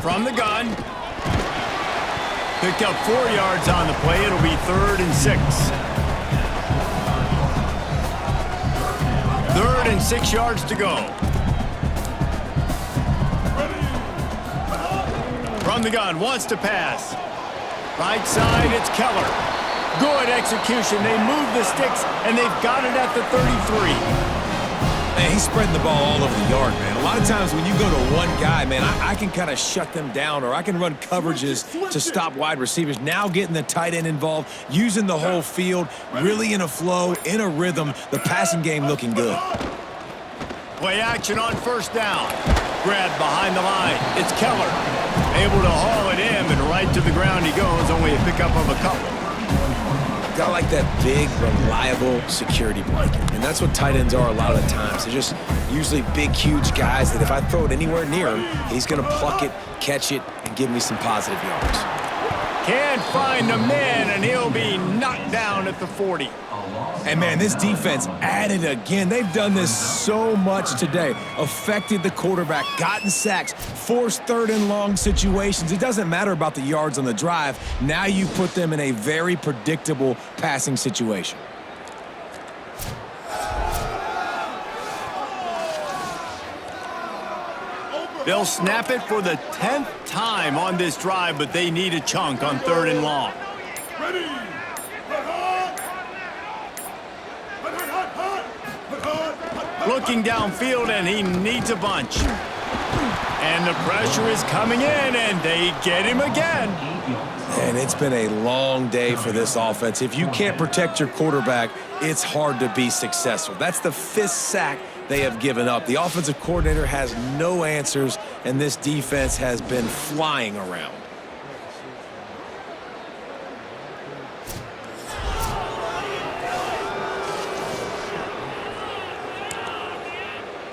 From the gun. Picked up 4 yards on the play. It'll be 3rd and 6. 3rd and 6 yards to go. From the gun, wants to pass. Right side, it's Keller. Good execution. They move the sticks, and they've got it at the 33. Man, he's spreading the ball all over the yard, man. A lot of times when you go to one guy, man, I can kind of shut them down, or I can run coverages to stop wide receivers. Now getting the tight end involved, using the whole field, really in a flow, in a rhythm. The passing game looking good. Play action on 1st down. Grab behind the line. It's Keller. Able to haul it in, and right to the ground he goes. Only a pickup of a couple. Got like that big, reliable security blanket. And that's what tight ends are a lot of the times. They're just usually big, huge guys that if I throw it anywhere near him, he's going to pluck it, catch it, and give me some positive yards. Can't find a man, and he'll be knocked down at the 40. And, man, this defense added again. They've done this so much today. Affected the quarterback, gotten sacks, forced 3rd and long situations. It doesn't matter about the yards on the drive. Now you put them in a very predictable passing situation. They'll snap it for the 10th time on this drive, but they need a chunk on 3rd and long. Ready! Looking downfield, and he needs a bunch. And the pressure is coming in, and they get him again. And it's been a long day for this offense. If you can't protect your quarterback, it's hard to be successful. That's the 5th sack they have given up. The offensive coordinator has no answers, and this defense has been flying around.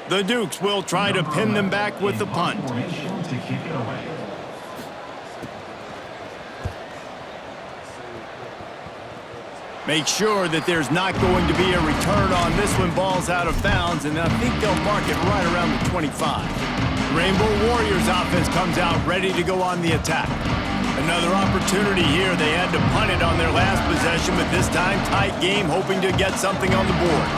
The Dukes will try to pin them back with the punt. Make sure that there's not going to be a return on this one. Ball's out of bounds, and I think they'll mark it right around the 25. Rainbow Warriors offense comes out ready to go on the attack. Another opportunity here. They had to punt it on their last possession, but this time tight game, hoping to get something on the board.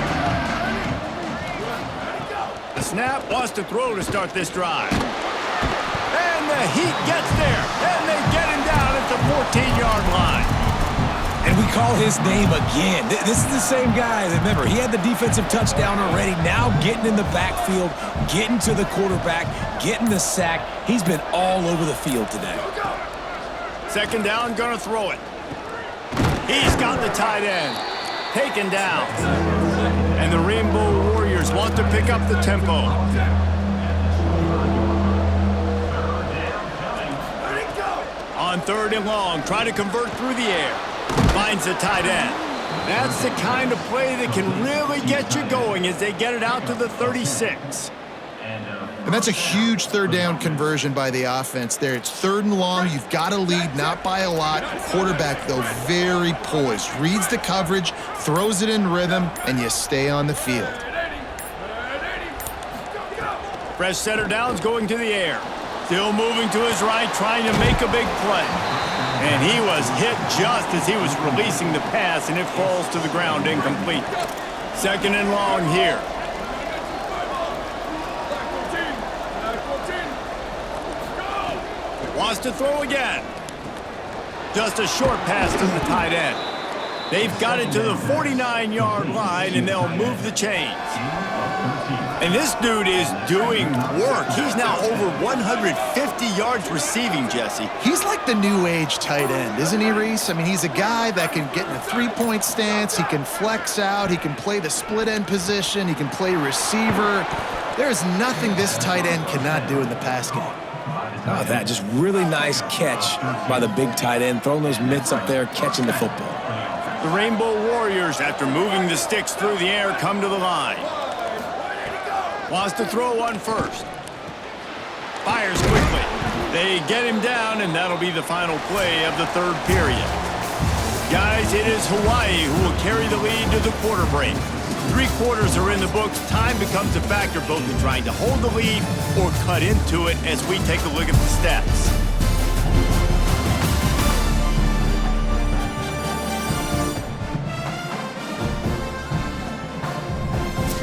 The snap, wants to throw to start this drive. And the Heat gets there, and they get him down at the 14-yard line. And we call his name again. This is the same guy. Remember, he had the defensive touchdown already. Now getting in the backfield, getting to the quarterback, getting the sack. He's been all over the field today. 2nd down, gonna throw it. He's got the tight end. Taken down. And the Rainbow Warriors want to pick up the tempo. On 3rd and long, try to convert through the air. Finds the tight end. That's the kind of play that can really get you going as they get it out to the 36. And that's a huge 3rd down conversion by the offense there. It's 3rd and long. You've got to lead, not by a lot. Quarterback, though, very poised. Reads the coverage, throws it in rhythm, and you stay on the field. Fresh center downs going to the air. Still moving to his right, trying to make a big play. And he was hit just as he was releasing the pass, and it falls to the ground incomplete. Second and long here. Wants to throw again. Just a short pass to the tight end. They've got it to the 49-yard line, and they'll move the chains. And this dude is doing work. He's now over 150 yards receiving, Jesse. He's like the new age tight end, isn't he, Reese? I mean, he's a guy that can get in a three-point stance. He can flex out. He can play the split end position. He can play receiver. There's nothing this tight end cannot do in the pass game. Oh, that just really nice catch by the big tight end, throwing those mitts up there, catching the football. The Rainbow Warriors, after moving the sticks through the air, come to the line. Wants to throw one first. Fires quickly. They get him down, and that'll be the final play of the third period. Guys, it is Hawaii who will carry the lead to the quarter break. 3 quarters are in the books. Time becomes a factor both in trying to hold the lead or cut into it as we take a look at the stats.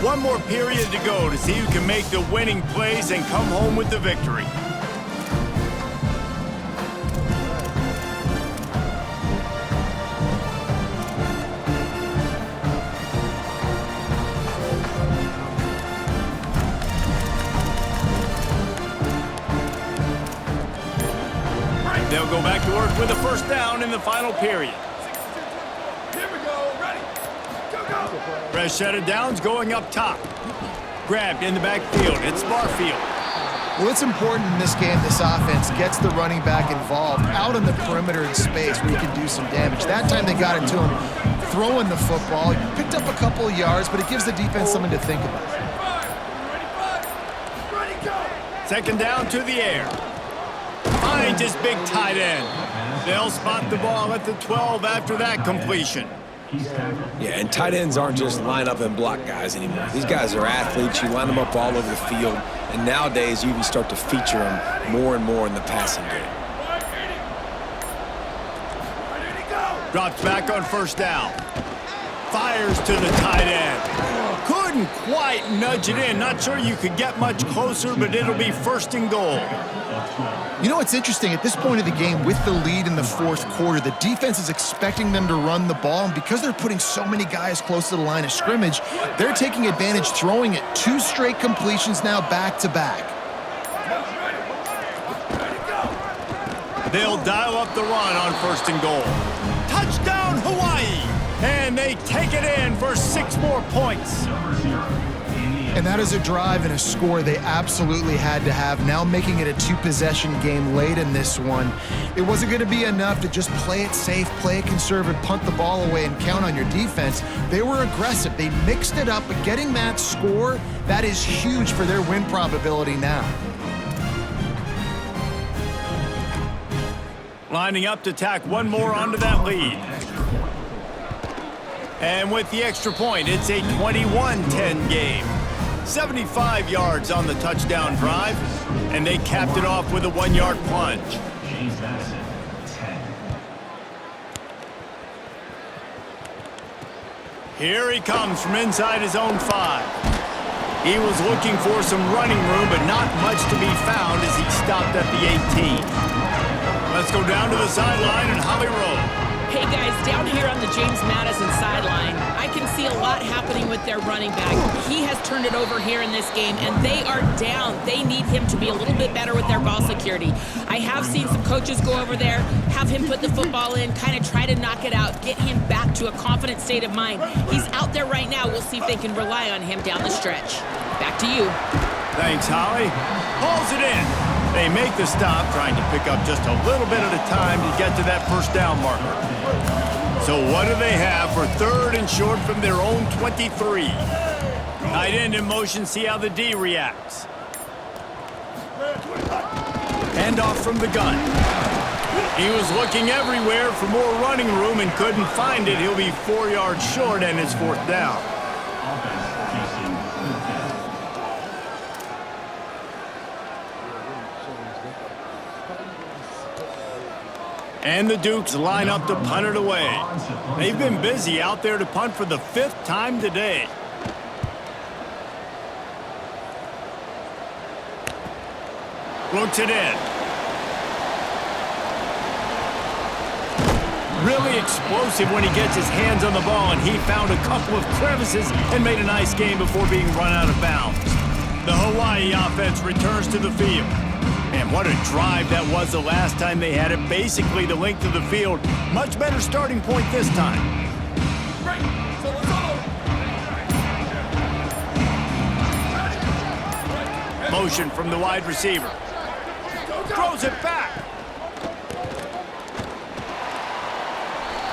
One more period to go to see who can make the winning plays and come home with the victory. They'll go back to work with a first down in the final period. Here we go. Ready. Go, go. Fresh set of downs going up top. Grabbed in the backfield. It's Barfield. Well, it's important in this game this offense gets the running back involved out on the perimeter in space where he can do some damage. That time they got it to him throwing the football. He picked up a couple of yards, but it gives the defense something to think about. Ready, go. Second down to the air. Finds his big tight end. They'll spot the ball at the 12 after that completion. Yeah, and tight ends aren't just line up and block guys anymore. These guys are athletes. You line them up all over the field. And nowadays, you even start to feature them more and more in the passing game. Drops back on first down. Fires to the tight end. Couldn't quite nudge it in. Not sure you could get much closer, but it'll be first and goal. You know what's interesting? At this point of the game, with the lead in the fourth quarter, the defense is expecting them to run the ball, and because they're putting so many guys close to the line of scrimmage, they're taking advantage, throwing it 2 straight completions now back-to-back. They'll dial up the run on first and goal. Touchdown, Hawaii! And they take it in for 6 more points. And that is a drive and a score they absolutely had to have, now making it a 2-possession game late in this one. It wasn't going to be enough to just play it safe, play it conservative, punt the ball away, and count on your defense. They were aggressive. They mixed it up, but getting that score, that is huge for their win probability now. Lining up to tack one more onto that lead. And with the extra point, it's a 21-10 game. 75 yards on the touchdown drive, and they capped it off with a 1-yard plunge. James Madison, 10. Here he comes from inside his own 5. He was looking for some running room, but not much to be found as he stopped at the 18. Let's go down to the sideline and Holly Rowe. Hey guys, down here on the James Madison sideline, I can see a lot happening with their running back. He has turned it over here in this game, and they are down. They need him to be a little bit better with their ball security. I have seen some coaches go over there, have him put the football in, kind of try to knock it out, get him back to a confident state of mind. He's out there right now. We'll see if they can rely on him down the stretch. Back to you. Thanks, Holly. Hauls it in. They make the stop, trying to pick up just a little bit at a time to get to that first down marker. So what do they have for third and short from their own 23? Tight end in motion, see how the D reacts. Handoff from the gun. He was looking everywhere for more running room and couldn't find it. He'll be 4 yards short and it's fourth down. And the Dukes line up to punt it away. They've been busy out there to punt for the 5th time today. Looks it in. Really explosive when he gets his hands on the ball, and he found a couple of crevices and made a nice game before being run out of bounds. The Hawaii offense returns to the field. And what a drive that was the last time they had it, basically the length of the field. Much better starting point this time. Motion from the wide receiver. Throws it back.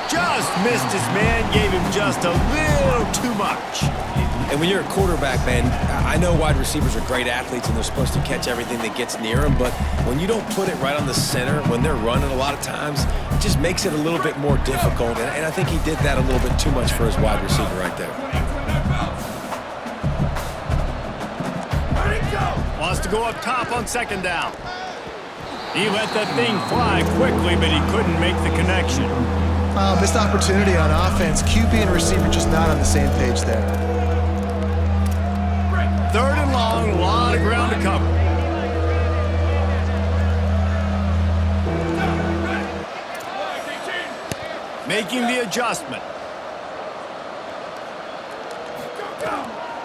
Just missed his man, gave him just a little too much. And when you're a quarterback, man, I know wide receivers are great athletes and they're supposed to catch everything that gets near them, but when you don't put it right on the center, when they're running a lot of times, it just makes it a little bit more difficult. And I think he did that a little bit too much for his wide receiver right there. Wants to go up top on 2nd down. He let that thing fly quickly, but he couldn't make the connection. Missed opportunity on offense. QB and receiver just not on the same page there. 3rd and long, a lot of ground to cover. Making the adjustment.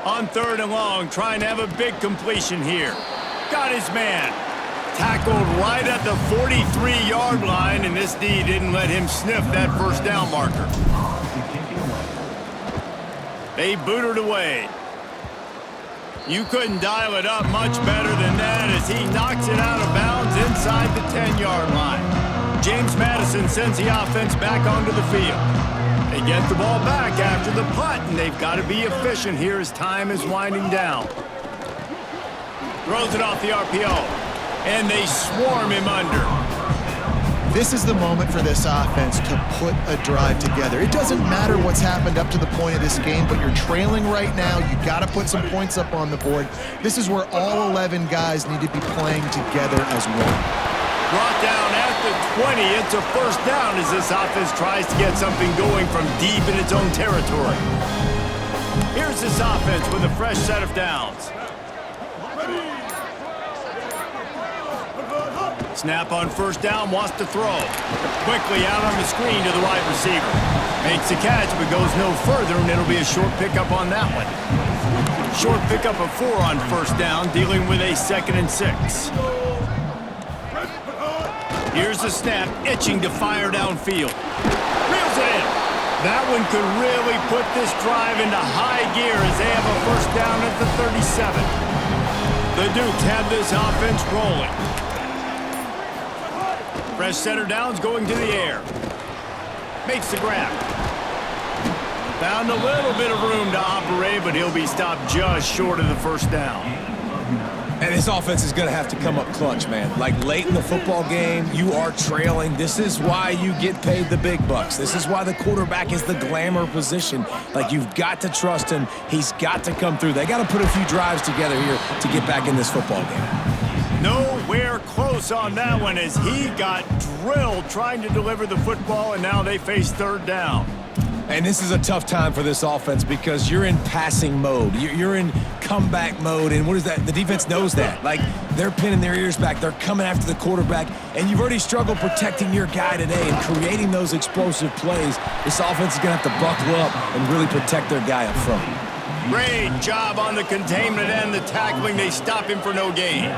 On 3rd and long, trying to have a big completion here. Got his man. Tackled right at the 43-yard line, and this D didn't let him sniff that 1st down marker. They booted away. You couldn't dial it up much better than that as he knocks it out of bounds inside the 10-yard line. James Madison sends the offense back onto the field. They get the ball back after the punt, and they've got to be efficient here as time is winding down. Throws it off the RPO, and they swarm him under. This is the moment for this offense to put a drive together. It doesn't matter what's happened up to the point of this game, but you're trailing right now. You got to put some points up on the board. This is where all 11 guys need to be playing together as one. Brought down at the 20. It's a 1st down as this offense tries to get something going from deep in its own territory. Here's this offense with a fresh set of downs. Snap on 1st down, wants to throw. Quickly out on the screen to the wide receiver. Makes the catch, but goes no further, and it'll be a short pickup on that one. Short pickup of 4 on 1st down, dealing with a 2nd and 6. Here's the snap, itching to fire downfield. Reels it in. That one could really put this drive into high gear as they have a 1st down at the 37. The Dukes have this offense rolling. Fresh center downs going to the air. Makes the grab. Found a little bit of room to operate, but he'll be stopped just short of the 1st down. And this offense is going to have to come up clutch, man. Like late in the football game, you are trailing. This is why you get paid the big bucks. This is why the quarterback is the glamour position. Like, you've got to trust him. He's got to come through. They got to put a few drives together here to get back in this football game. Nowhere close on that one as he got drilled trying to deliver the football, and now they face 3rd down. And this is a tough time for this offense because you're in passing mode. You're in comeback mode, and what is that? The defense knows that. Like, they're pinning their ears back. They're coming after the quarterback, and you've already struggled protecting your guy today and creating those explosive plays. This offense is going to have to buckle up and really protect their guy up front. Great job on the containment and the tackling. They stop him for no gain.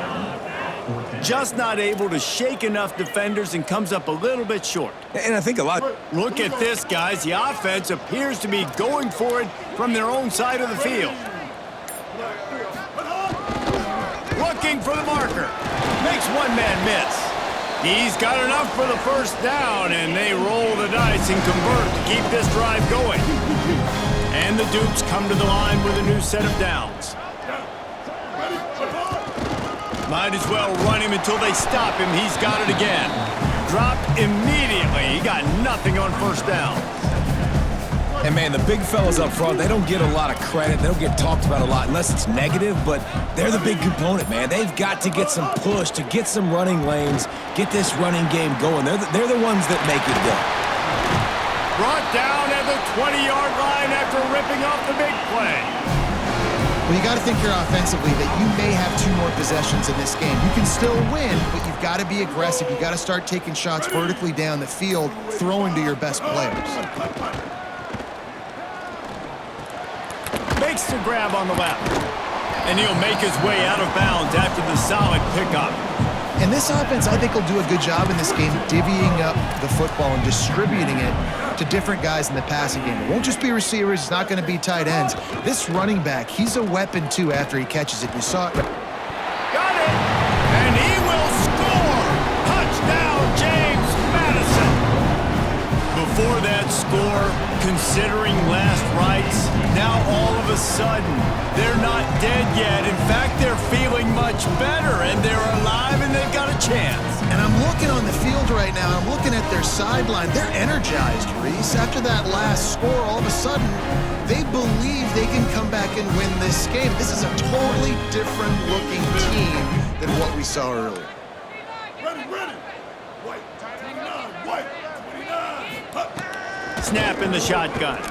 Just not able to shake enough defenders and comes up a little bit short. And I think a lot... Look at this, guys. The offense appears to be going for it from their own side of the field. Looking for the marker. Makes one man miss. He's got enough for the 1st down, and they roll the dice and convert to keep this drive going. And the Dukes come to the line with a new set of downs. Might as well run him until they stop him. He's got it again. Dropped immediately. He got nothing on 1st down. And, man, the big fellas up front, they don't get a lot of credit. They don't get talked about a lot unless it's negative, but they're the big component, man. They've got to get some push, to get some running lanes, get this running game going. They're the ones that make it go. Brought down at the 20-yard line after ripping off the big play. Well, you got to think here offensively that you may have 2 more possessions in this game. You can still win, but you've got to be aggressive. You've got to start taking shots vertically down the field, throwing to your best players. Makes the grab on the left. And he'll make his way out of bounds after the solid pickup. And this offense, I think, will do a good job in this game divvying up the football and distributing it to different guys in the passing game. It won't just be receivers. It's not going to be tight ends. This running back, he's a weapon, too, after he catches it. You saw it. Got it! And he will score! Touchdown, James Madison! Before that score, considering last rites, now all of a sudden, they're not dead yet. In fact, they're feeling much better, and they're alive, and they've got a chance. And I'm looking on the field right now. I'm looking at their sideline. They're energized, Reese. After that last score, all of a sudden, they believe they can come back and win this game. This is a totally different-looking team than what we saw earlier. Ready, ready. White, 29, white, 29. Snap in the shotgun.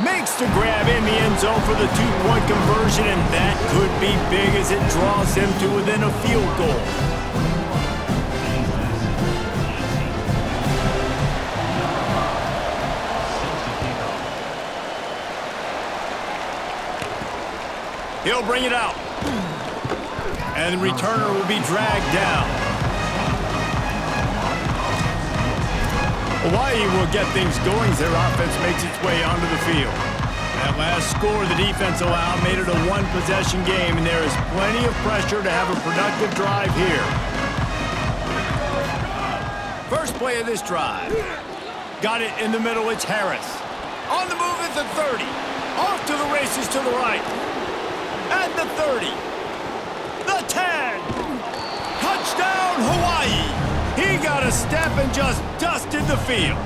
Makes the grab in the end zone for the 2-point conversion, and that could be big as it draws him to within a field goal. He'll bring it out. And the returner will be dragged down. Hawaii will get things going as their offense makes its way onto the field. That last score the defense allowed made it a 1-possession game, and there is plenty of pressure to have a productive drive here. First play of this drive. Got it in the middle, it's Harris. On the move at the 30. Off to the races to the right. At the 30. The 10. Touchdown, Hawaii. He got a step and just dusted the field.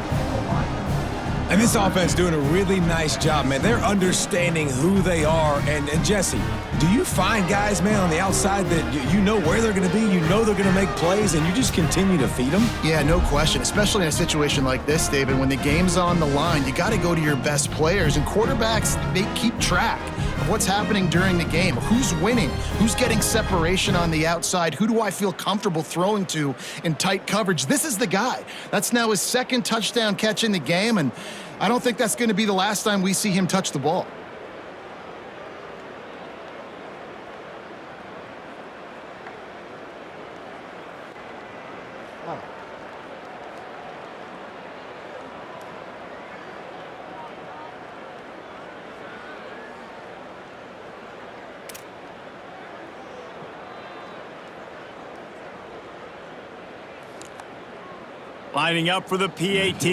And this offense doing a really nice job, man. They're understanding who they are. And Jesse, do you find guys, man, on the outside that you know where they're going to be, you know they're going to make plays, and you just continue to feed them? Yeah, no question, especially in a situation like this, David. When the game's on the line, you got to go to your best players. And quarterbacks, they keep track of what's happening during the game. Who's winning? Who's getting separation on the outside? Who do I feel comfortable throwing to in tight coverage? This is the guy. That's now his 2nd touchdown catch in the game, and I don't think that's going to be the last time we see him touch the ball. Lining up for the PAT.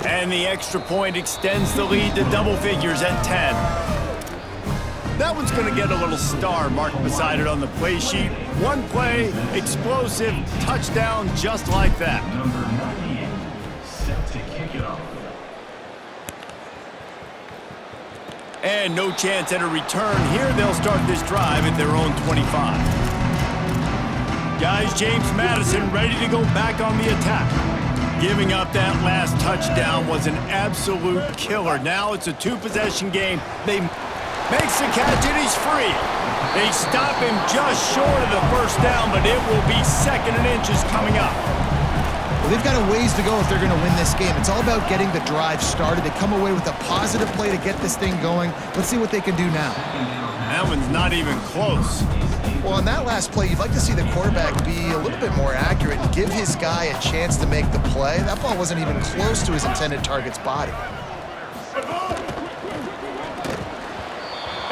And the extra point extends the lead to double figures at 10. That one's going to get a little star marked beside it on the play sheet. One play, explosive, touchdown just like that. Number 98, set to kick it off. And no chance at a return here. They'll start this drive at their own 25. Guys, James Madison ready to go back on the attack. Giving up that last touchdown was an absolute killer. Now it's a 2-possession game. They makes the catch and he's free. They stop him just short of the first down, but it will be 2nd and inches coming up. Well, they've got a ways to go if they're going to win this game. It's all about getting the drive started. They come away with a positive play to get this thing going. Let's see what they can do now. That one's not even close. Well, on that last play, you'd like to see the quarterback be a little bit more accurate and give his guy a chance to make the play. That ball wasn't even close to his intended target's body.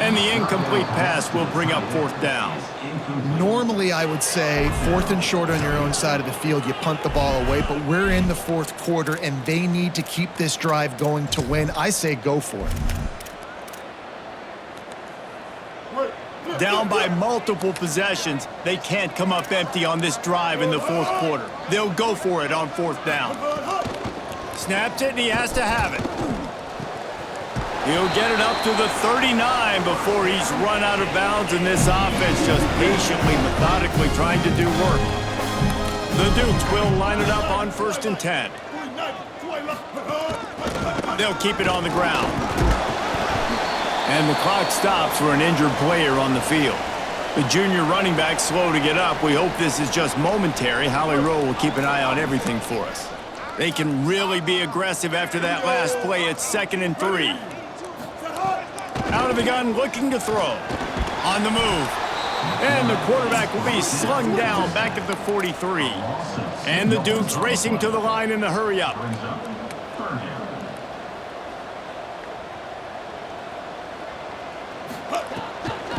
And the incomplete pass will bring up 4th down. Normally, I would say 4th and short on your own side of the field, you punt the ball away, but we're in the 4th quarter, and they need to keep this drive going to win. I say go for it. Down by multiple possessions, they can't come up empty on this drive in the 4th quarter. They'll go for it on 4th down. Snaps it, and he has to have it. He'll get it up to the 39 before he's run out of bounds, and this offense just patiently, methodically trying to do work. The Dukes will line it up on 1st and 10. They'll keep it on the ground. And the clock stops for an injured player on the field. The junior running back slow to get up. We hope this is just momentary. Holly Rowe will keep an eye on everything for us. They can really be aggressive after that last play. It's 2nd and 3. Out of the gun, looking to throw. On the move. And the quarterback will be slung down back at the 43. And the Dukes racing to the line in a hurry-up.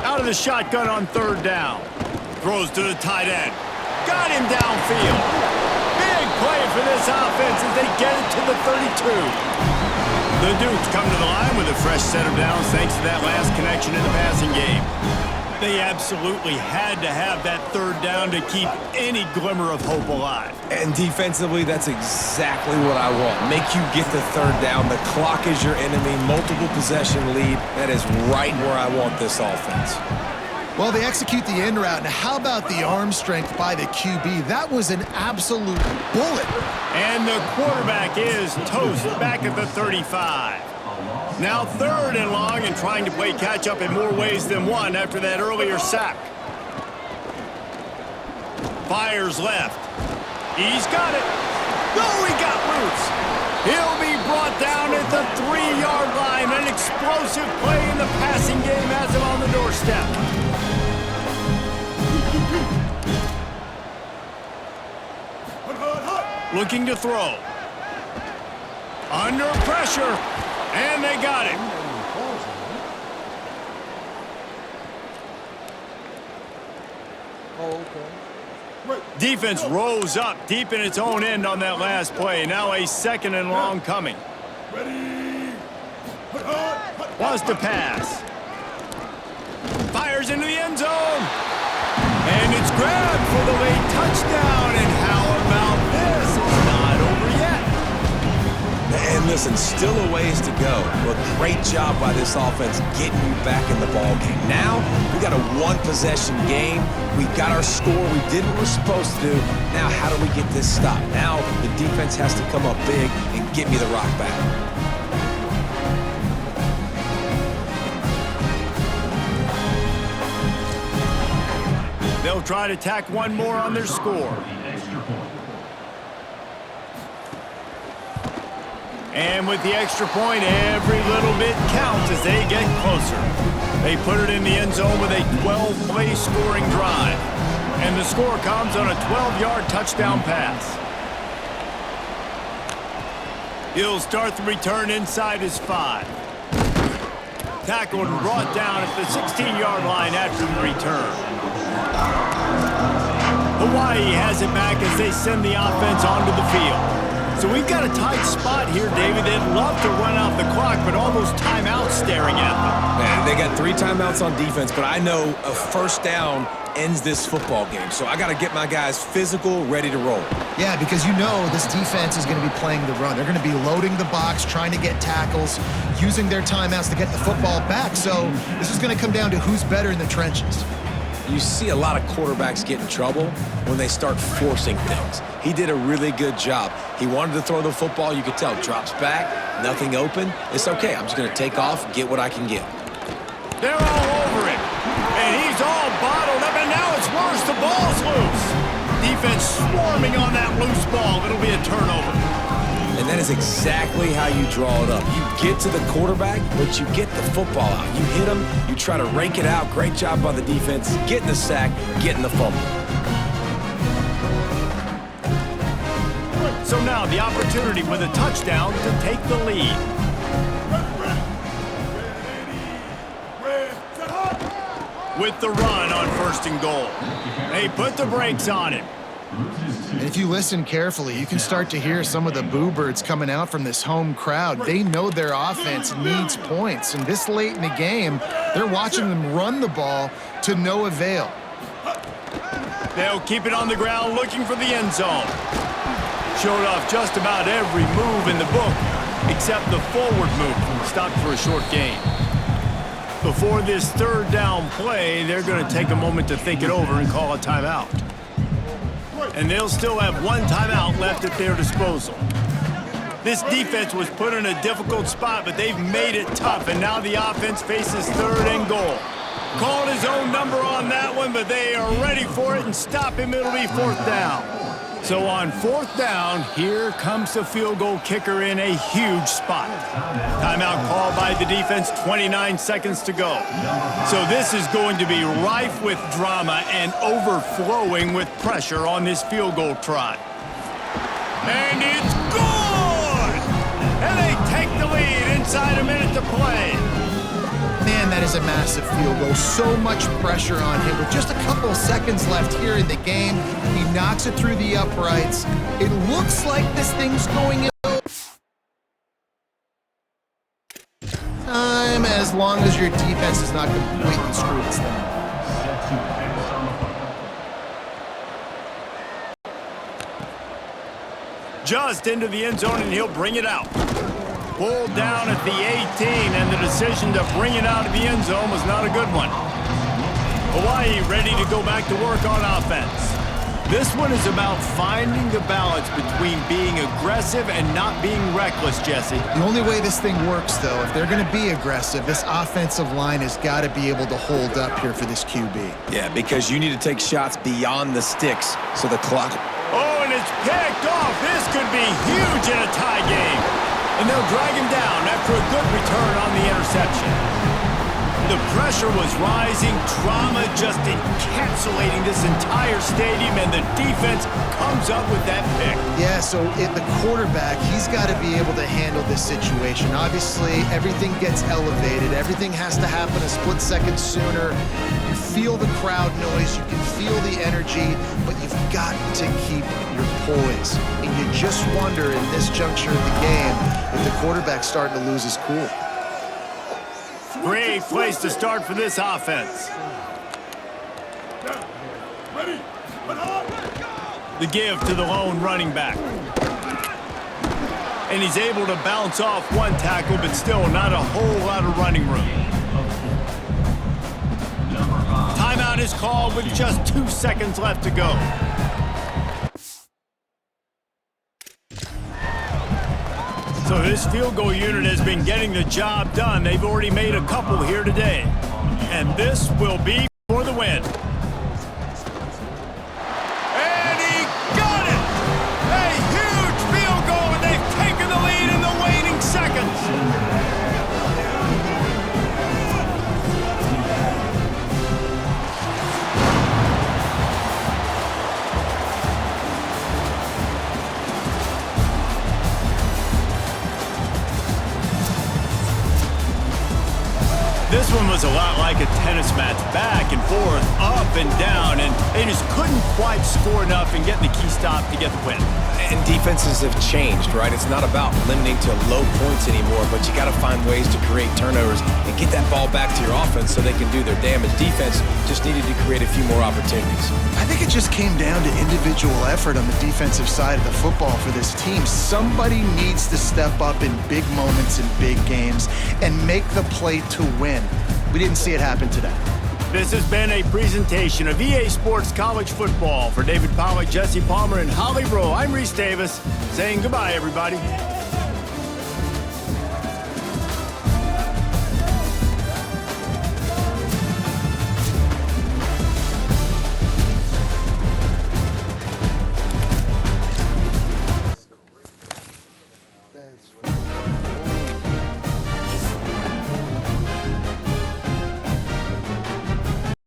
Out of the shotgun on 3rd down. Throws to the tight end. Got him downfield. Big play for this offense as they get it to the 32. The Dukes come to the line with a fresh set of downs thanks to that last connection in the passing game. They absolutely had to have that 3rd down to keep any glimmer of hope alive. And defensively, that's exactly what I want. Make you get the 3rd down. The clock is your enemy. Multiple possession lead. That is right where I want this offense. Well, they execute the end route. Now, how about the arm strength by the QB? That was an absolute bullet. And the quarterback is toast back at the 35. Now 3rd and long and trying to play catch-up in more ways than one after that earlier sack. Fires left. He's got it. No, he got loose. He'll be brought down at the 3-yard line. An explosive play in the passing game has him on the doorstep. Looking to throw. Under pressure. And they got it. Defense rose up deep in its own end on that last play. Now a 2nd and long coming. Wants to pass. Fires into the end zone. And it's grabbed for the late touchdown. And how about this? It's not over yet. And listen, still a ways to go. But great job by this offense getting you back in the ball game. Now, we got a 1-possession game. We got our score. We did what we're supposed to do. Now, how do we get this stopped? Now, the defense has to come up big and get me the rock back. They'll try to tack one more on their score. And with the extra point, every little bit counts as they get closer. They put it in the end zone with a 12-play scoring drive. And the score comes on a 12-yard touchdown pass. He'll start the return inside his 5. Tackled and brought down at the 16-yard line after the return. Hawaii has it back as they send the offense onto the field. So we've got a tight spot here, David. They'd love to run out the clock, but all those timeouts staring at them. Man, they got 3 timeouts on defense, but I know a 1st down ends this football game. So I got to get my guys physical, ready to roll. Yeah, because you know this defense is going to be playing the run. They're going to be loading the box, trying to get tackles, using their timeouts to get the football back. So this is going to come down to who's better in the trenches. You see a lot of quarterbacks get in trouble when they start forcing things. He did a really good job. He wanted to throw the football. You could tell. Drops back, nothing open. It's okay. I'm just going to take off, get what I can get. They're all over it. And he's all bottled up, and now it's worse. The ball's loose. Defense swarming on that loose ball. It'll be a turnover. And that is exactly how you draw it up. You get to the quarterback, but you get the football out. You hit him, you try to rake it out. Great job by the defense, getting the sack, getting the fumble. So now the opportunity with a touchdown to take the lead. With the run on 1st and goal. They put the brakes on him. And if you listen carefully, you can start to hear some of the boo birds coming out from this home crowd. They know their offense needs points, and this late in the game, they're watching them run the ball to no avail. They'll keep it on the ground looking for the end zone. Showed off just about every move in the book except the forward move. Stopped for a short gain. Before this third down play, they're going to take a moment to think it over and call a timeout. And they'll still have one timeout left at their disposal. This defense was put in a difficult spot, but they've made it tough, and now the offense faces third and goal. Called his own number on that one, but they are ready for it and stop him. It'll be fourth down. So on fourth down, here comes the field goal kicker in a huge spot. Timeout called by the defense, 29 seconds to go. So this is going to be rife with drama and overflowing with pressure on this field goal try. And it's good! And they take the lead inside a minute to play. Man, that is a massive field goal. So much pressure on him. With just a couple of seconds left here in the game, he knocks it through the uprights. It looks like this thing's going in. Time, as long as your defense is not completely screwed this thing up. Just into the end zone, and he'll bring it out. Pulled down at the 18, and the decision to bring it out of the end zone was not a good one. Hawaii ready to go back to work on offense. This one is about finding the balance between being aggressive and not being reckless, Jesse. The only way this thing works, though, if they're going to be aggressive, this offensive line has got to be able to hold up here for this QB. Yeah, because you need to take shots beyond the sticks so the clock... Oh, and it's picked off. This could be huge in a tie game. And they'll drag him down after a good return on the interception. The pressure was rising, trauma just encapsulating this entire stadium, and the defense comes up with that pick. Yeah, so the quarterback, he's got to be able to handle this situation. Obviously, everything gets elevated. Everything has to happen a split second sooner. You feel the crowd noise. You can feel the energy, but you've got to keep your poise. And you just wonder in this juncture of the game if the quarterback's starting to lose his cool. Great place to start for this offense. Ready? The give to the lone running back. And he's able to bounce off one tackle, but still not a whole lot of running room. Timeout is called with just 2 seconds left to go. So this field goal unit has been getting the job done. They've already made a couple here today. And this will be for the win. And he got it! A huge field goal, and they've taken the lead in the waning seconds. This one was a lot like a tennis match, back and forth, up and down, and they just couldn't quite score enough and get the key stop to get the win. And defenses have changed, right? It's not about limiting to low points anymore, but you got to find ways to create turnovers and get that ball back to your offense so they can do their damage. Defense just needed to create a few more opportunities. I think it just came down to individual effort on the defensive side of the football for this team. Somebody needs to step up in big moments in big games and make the play to win. We didn't see it happen today. This has been a presentation of EA Sports College Football. For David Pollack, Jesse Palmer, and Holly Rowe, I'm Reese Davis saying goodbye, everybody.